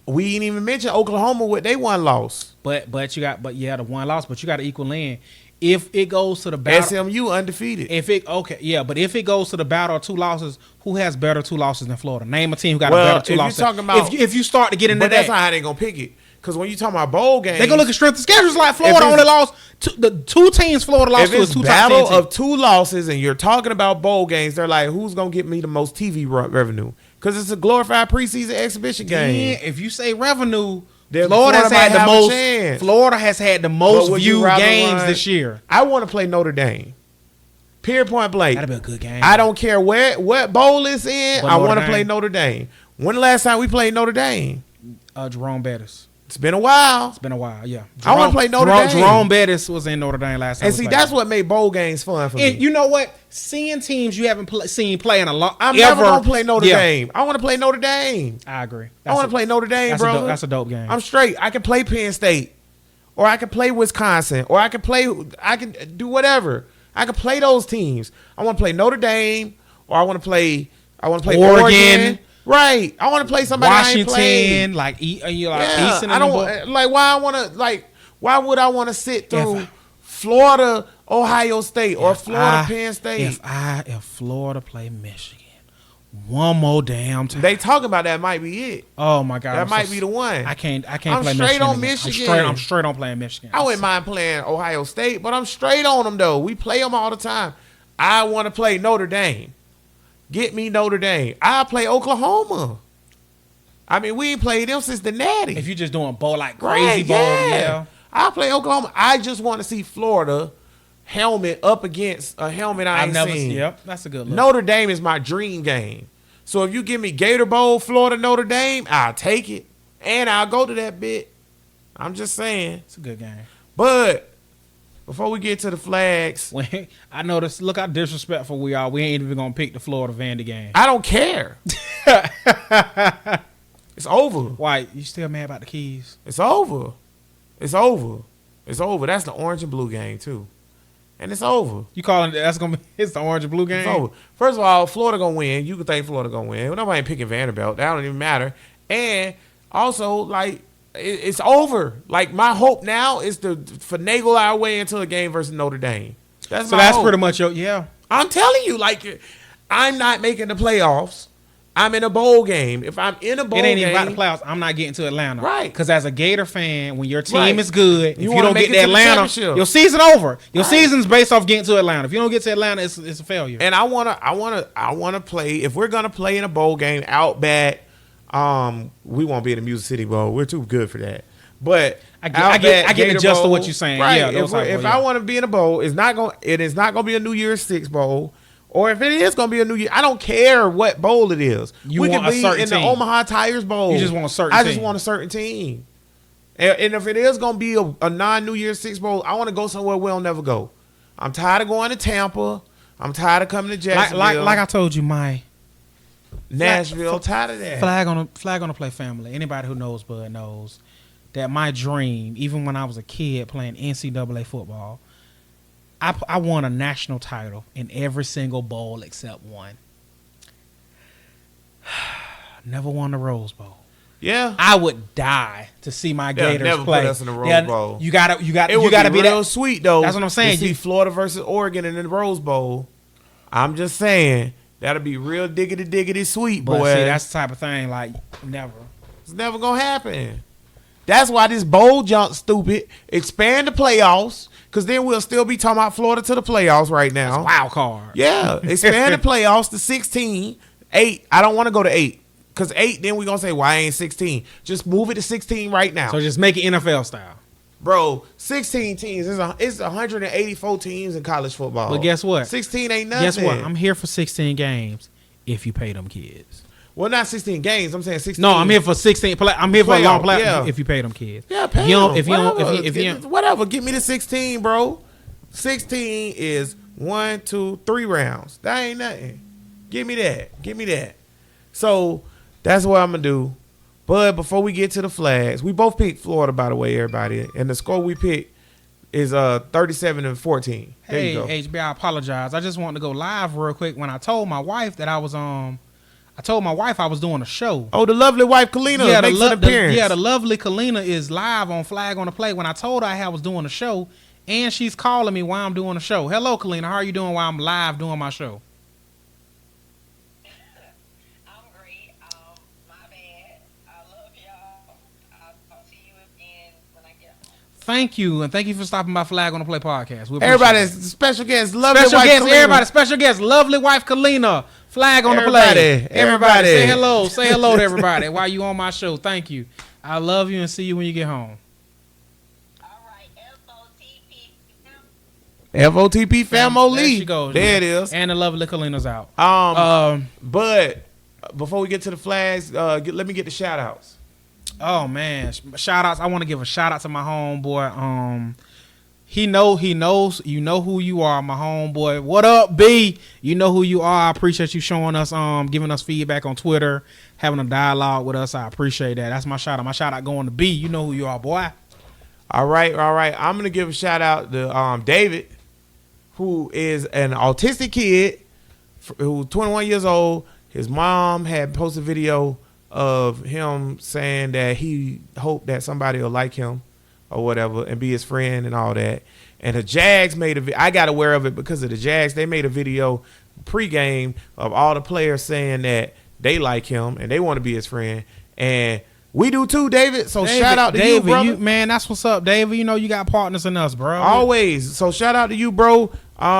We ain't even mention Oklahoma with they 1 loss. But the 1 loss, but you got to equal in. If it goes to the battle, SMU undefeated. But if it goes to the battle of 2 losses, who has better 2 losses than Florida? Name a team who got a better 2 losses. If you start to get into that, that's not how they gonna pick it. Because when you talking about bowl games, they gonna look at strength of schedules. Like Florida only lost the 2 teams. Florida lost to the 2 top 10 battle of 2 losses, and you're talking about bowl games. They're like, who's gonna get me the most TV revenue? Because it's a glorified preseason exhibition game. Yeah, if you say revenue. Florida has had the most viewed games this year. I want to play Notre Dame. Period, point blank. That'd be a good game. I don't care what bowl it's in. I want to play Notre Dame. When the last time we played Notre Dame? Jerome Bettis. It's been a while. Yeah. I want to play Notre Dame. Jerome Bettis was in Notre Dame last time. And see, that's what made bowl games fun for me. You know what? Seeing teams you haven't seen play in a lot. I'm never going to play Notre Dame. I want to play Notre Dame. I agree. I want to play Notre Dame, bro. That's a dope game. I'm straight. I can play Penn State. Or I can play Wisconsin. Or I can do whatever. I can play those teams. I want to play Notre Dame. Or I want to play Oregon. Right. I want to play somebody Washington, I ain't played. like yeah, Eastern. I don't like why would I want to sit through Florida, Ohio State, or Florida, Penn State? If Florida play Michigan one more damn time. They talking about that might be it. Oh my God. That might be the one. I can't I'm play Michigan. straight on Michigan. I'm straight on playing Michigan. I wouldn't mind playing Ohio State, but I'm straight on them though. We play them all the time. I want to play Notre Dame. Get me Notre Dame. I'll play Oklahoma. I mean, we ain't played them since the Natty. If you're just doing bowl like crazy bowl, yeah. I'll play Oklahoma. I just want to see Florida helmet up against a helmet I've never seen. Yep, that's a good look. Notre Dame is my dream game. So if you give me Gator Bowl, Florida, Notre Dame, I'll take it. And I'll go to that bit. I'm just saying. It's a good game. But before we get to the flags. I noticed, look how disrespectful we are. We ain't even going to pick the Florida Vandy game. I don't care. It's over. Why? You still mad about the keys? It's over. It's over. It's over. That's the orange and blue game, too. And it's over. You calling that's going to be it's the orange and blue game? It's over. First of all, Florida going to win. You could think Florida going to win. Nobody ain't picking Vanderbilt. That don't even matter. And also, like, it's over. Like, my hope now is to finagle our way into a game versus Notre Dame. That's hope. Pretty much yeah. I'm telling you, like, I'm not making the playoffs. I'm in a bowl game. If I'm in a bowl game, it ain't even about the playoffs. I'm not getting to Atlanta, right? Because as a Gator fan, when your team is good, if you don't get to Atlanta, your season over. Your season's based off getting to Atlanta. If you don't get to Atlanta, it's a failure. And I wanna play. If we're gonna play in a bowl game, Outback. We won't be in the Music City Bowl. We're too good for that. But I get the gist of what you're saying. Right. Yeah, if I want to be in a bowl, it is not gonna be a New Year's Six bowl. Or if it is going to be a New Year, I don't care what bowl it is. We could be in the Omaha Tigers Bowl. You just want a certain team. I just want a certain team. And if it is going to be a non-New Year's Six bowl, I want to go somewhere we'll never go. I'm tired of going to Tampa. I'm tired of coming to Jacksonville. Like I told you, Nashville. Tired of that. Flag on the play family. Anybody who knows Bud knows that my dream, even when I was a kid playing NCAA football, I won a national title in every single bowl except one. Never won the Rose Bowl. Yeah, I would die to see my Gators never play. Put us in the Rose Bowl. You gotta be real sweet though. That's what I'm saying. To see Florida versus Oregon in the Rose Bowl. I'm just saying that'll be real diggity sweet, boy. But see, that's the type of thing like never. It's never gonna happen. That's why this bowl junk stupid. Expand the playoffs. Because then we'll still be talking about Florida to the playoffs right now. That's wild card. Yeah. Expand the playoffs to 16. 8. I don't want to go to 8. Because 8, then we're going to say, why ain't 16? Just move it to 16 right now. So just make it NFL style. Bro, 16 teams. It's 184 teams in college football. But guess what? 16 ain't nothing. Guess what? I'm here for 16 games if you pay them kids. Well, not 16 games. I'm saying 16. No, I'm here for 16. I'm here for a long play. Yeah. If you pay them kids. Yeah, pay them. If you whatever, give me the 16, bro. 16 is 1, 2, 3 rounds. That ain't nothing. Give me that. So that's what I'm gonna do. But before we get to the flags, we both picked Florida, by the way, everybody, and the score we picked is 37-14. There you go. HB, I apologize. I just wanted to go live real quick when I told my wife that I was I was doing a show. Oh, the lovely wife Kalina makes an appearance. The lovely Kalina is live on Flag on the Play. When I told her I was doing a show, and she's calling me while I'm doing a show. Hello, Kalina. How are you doing while I'm live doing my show? I'm great. My bad. I love y'all. I'll talk to you again when I get home. Thank you, and thank you for stopping by Flag on the Play podcast. Everybody's special guest, lovely wife Kalina. Everybody, special guest, lovely wife Kalina. Flag on the Play. Everybody, say hello. Say hello to everybody while you on my show. Thank you. I love you and see you when you get home. All right, FOTP. FOTP family. There she goes. There it is. And the lovely Kalina's out. But before we get to the flags, let me get the shout outs. Oh man, shout outs. I want to give a shout out to my homeboy. He knows. You know who you are, my homeboy. What up, B? You know who you are. I appreciate you showing us, giving us feedback on Twitter, having a dialogue with us. I appreciate that. That's my shout out. My shout out going to B. You know who you are, boy. All right. I'm gonna give a shout out to David, who is an autistic kid who's 21 years old. His mom had posted a video of him saying that he hoped that somebody will like him or whatever and be his friend and all that. And the Jags I got aware of it because of the Jags. They made a video pregame of all the players saying that they like him and they want to be his friend. And we do too, David. So shout out to David, you, brother. Man, that's what's up, David. You know you got partners in us, bro. Always. So shout out to you, bro,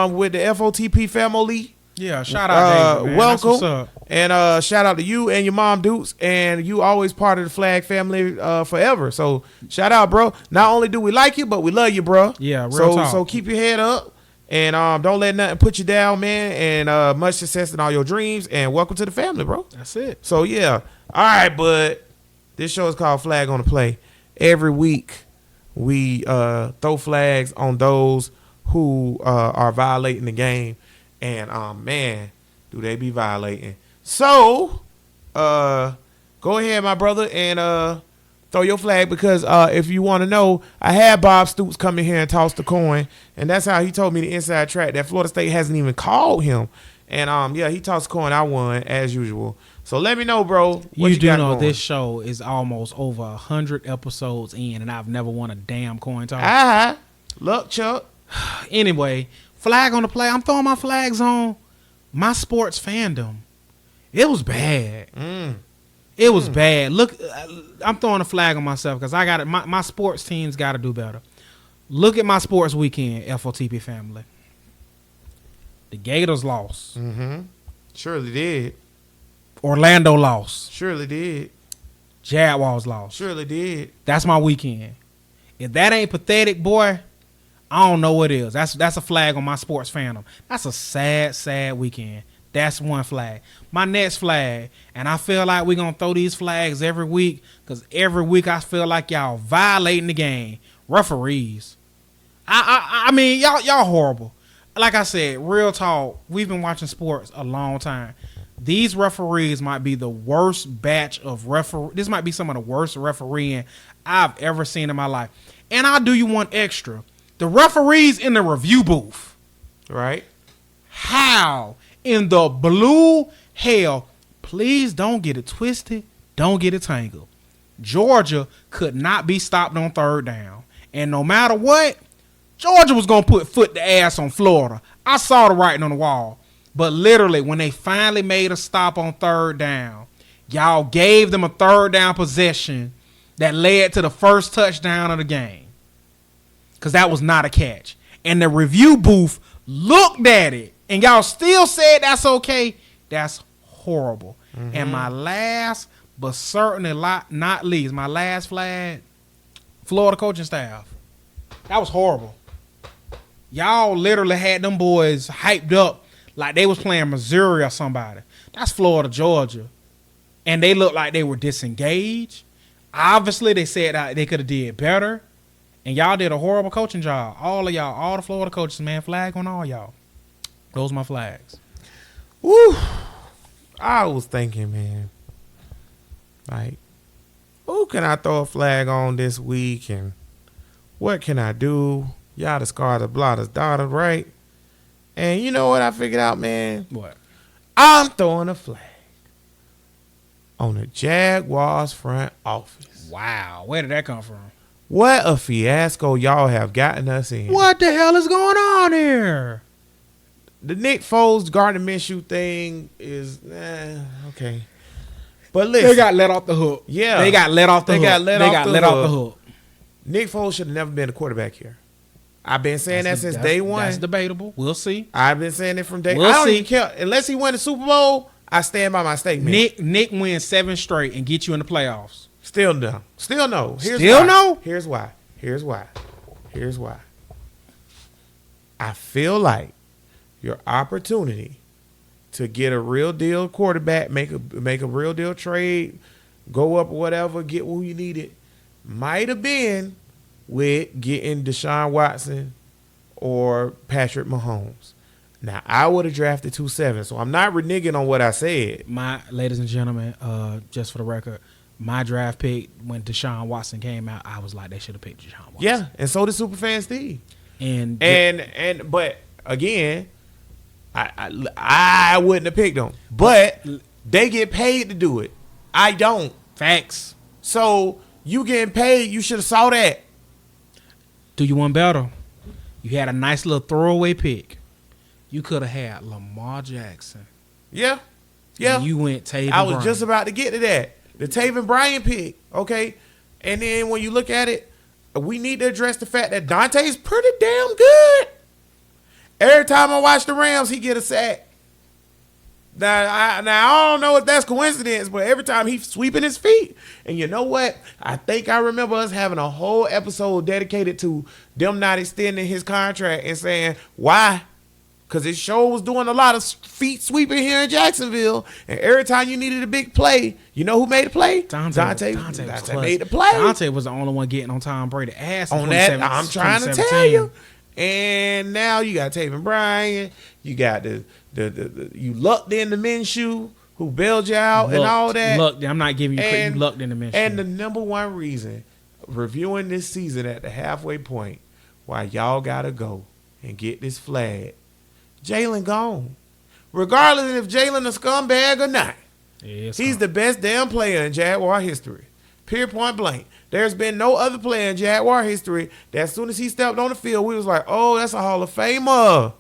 with the FOTP family. Yeah, shout out, David, man. Welcome. That's what's up. And shout out to you and your mom, Dukes. And you always part of the Flag family forever. So shout out, bro. Not only do we like you, but we love you, bro. Yeah, real talk. So keep your head up. And don't let nothing put you down, man. And much success in all your dreams. And welcome to the family, bro. That's it. So, yeah. All right, bud. This show is called Flag on the Play. Every week, we throw flags on those who are violating the game. And, man, do they be violating. So, go ahead, my brother, and throw your flag because if you want to know, I had Bob Stoops come in here and toss the coin. And that's how he told me the inside track that Florida State hasn't even called him. And, yeah, he tossed the coin. I won, as usual. So let me know, bro. What you do know going? This show is almost over 100 episodes in, and I've never won a damn coin toss. Look, Chuck. Anyway, flag on the play. I'm throwing my flags on my sports fandom. It was bad. It was bad. Look, I'm throwing a flag on myself because I got it. My sports teams got to do better. Look at my sports weekend, FOTP family. The Gators lost. Surely did. Orlando lost. Surely did. Jaguars lost. Surely did. That's my weekend. If that ain't pathetic, boy, I don't know what is. That's a flag on my sports fandom. That's a sad, sad weekend. That's one flag. My next flag, and I feel like we're going to throw these flags every week because every week I feel like y'all violating the game. Referees. I mean, y'all horrible. Like I said, real talk, we've been watching sports a long time. These referees might be the worst batch of This might be some of the worst refereeing I've ever seen in my life. And I'll do you one extra. The referees in the review booth. Right. How in the blue hell? Please don't get it twisted. Don't get it tangled. Georgia could not be stopped on third down. And no matter what, Georgia was going to put foot to ass on Florida. I saw the writing on the wall. But literally, when they finally made a stop on third down, y'all gave them a third down possession that led to the first touchdown of the game. Because that was not a catch. And the review booth looked at it, and y'all still said that's okay. That's horrible. And my last, but certainly not least, my last flag, Florida coaching staff. That was horrible. Y'all literally had them boys hyped up like they was playing Missouri or somebody. That's Florida, Georgia. And they looked like they were disengaged. Obviously, they said that they could have did better. And y'all did a horrible coaching job. All of y'all, all the Florida coaches, man, flag on all y'all. Those are my flags. Woo. I was thinking, man, like, who can I throw a flag on this week and what can I do? Yada scarred blotter's daughter, right? And you know what I figured out, man? What? I'm throwing a flag on the Jaguars front office. Wow. Where did that come from? What a fiasco y'all have gotten us in. What the hell is going on here? The Nick Foles, Gardner Minshew thing is, okay. But listen. They got let off the hook. Yeah. They got let off the hook. They got let off the hook. Nick Foles should have never been a quarterback here. I've been saying that since day one. That's debatable. We'll see. I've been saying it from day one. I don't even care. Unless he win the Super Bowl, I stand by my statement. Nick wins 7 straight and get you in the playoffs. Still no. Still no. Here's why. I feel like your opportunity to get a real deal quarterback, make a real deal trade, go up or whatever, get who you needed, might have been with getting Deshaun Watson or Patrick Mahomes. Now, I would have drafted 2-7, so I'm not reneging on what I said. Ladies and gentlemen, just for the record, my draft pick when Deshaun Watson came out, I was like, they should have picked Deshaun Watson. Yeah, and so did Superfan Steve. But again, I wouldn't have picked them. But they get paid to do it. I don't. Facts. So you getting paid, you should have saw that. Do you want better? You had a nice little throwaway pick. You could have had Lamar Jackson. Yeah. Yeah. And you went Taven I was Bryan. just about to get to that. The Taven Bryan pick. Okay. And then when you look at it, we need to address the fact that Dante's pretty damn good. Every time I watch the Rams, he get a sack. Now I don't know if that's coincidence, but every time he's sweeping his feet. And you know what? I think I remember us having a whole episode dedicated to them not extending his contract and saying, why? Because his show was doing a lot of feet sweeping here in Jacksonville. And every time you needed a big play, you know who made the play? Dante made the play. Dante was the only one getting on Tom Brady's ass on that. I'm trying to tell you. And now you got Taven Bryan. You got you lucked in the Minshew who bailed you out and all that. I'm not giving you credit. You lucked in the Minshew. And the number one reason, reviewing this season at the halfway point, why y'all got to go and get this flag. Jalen gone. Regardless if Jalen a scumbag or not. He's the best damn player in Jaguar history. Pure point blank. There's been no other player in Jaguar history that as soon as he stepped on the field, we was like, oh, that's a Hall of Famer.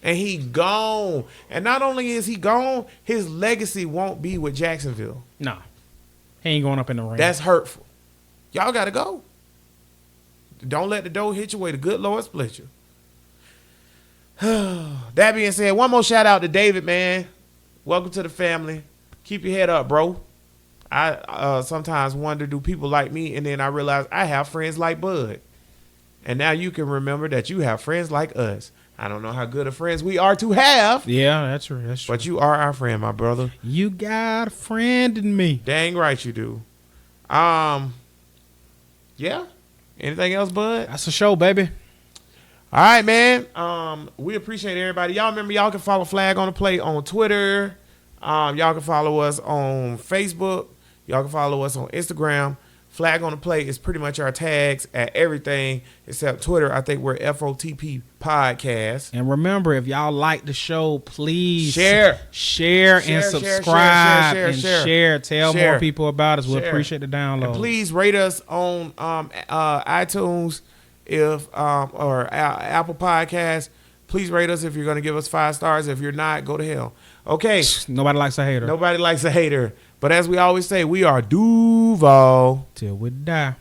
And he gone. And not only is he gone, his legacy won't be with Jacksonville. No. He ain't going up in the ring. That's hurtful. Y'all got to go. Don't let the door hit you where the good Lord split you. That being said, one more shout out to David, man. Welcome to the family. Keep your head up, bro. I sometimes wonder, do people like me? And then I realize I have friends like Bud. And now you can remember that you have friends like us. I don't know how good of friends we are to have. Yeah, that's true. But you are our friend, my brother. You got a friend in me. Dang right you do. Yeah. Anything else, Bud? That's a show, baby. All right, man. We appreciate everybody. Y'all remember, y'all can follow Flag on the Play on Twitter. Y'all can follow us on Facebook. Y'all can follow us on Instagram. Flag on the Play is pretty much our tags at everything except Twitter. I think we're FOTP Podcast. And remember, if y'all like the show, please share and subscribe and share. Tell more people about us. We'll appreciate the download. And please rate us on iTunes or Apple Podcasts. Please rate us if you're going to give us 5 stars. If you're not, go to hell. Okay. Nobody likes a hater. Nobody likes a hater. But as we always say, we are Duval till we die.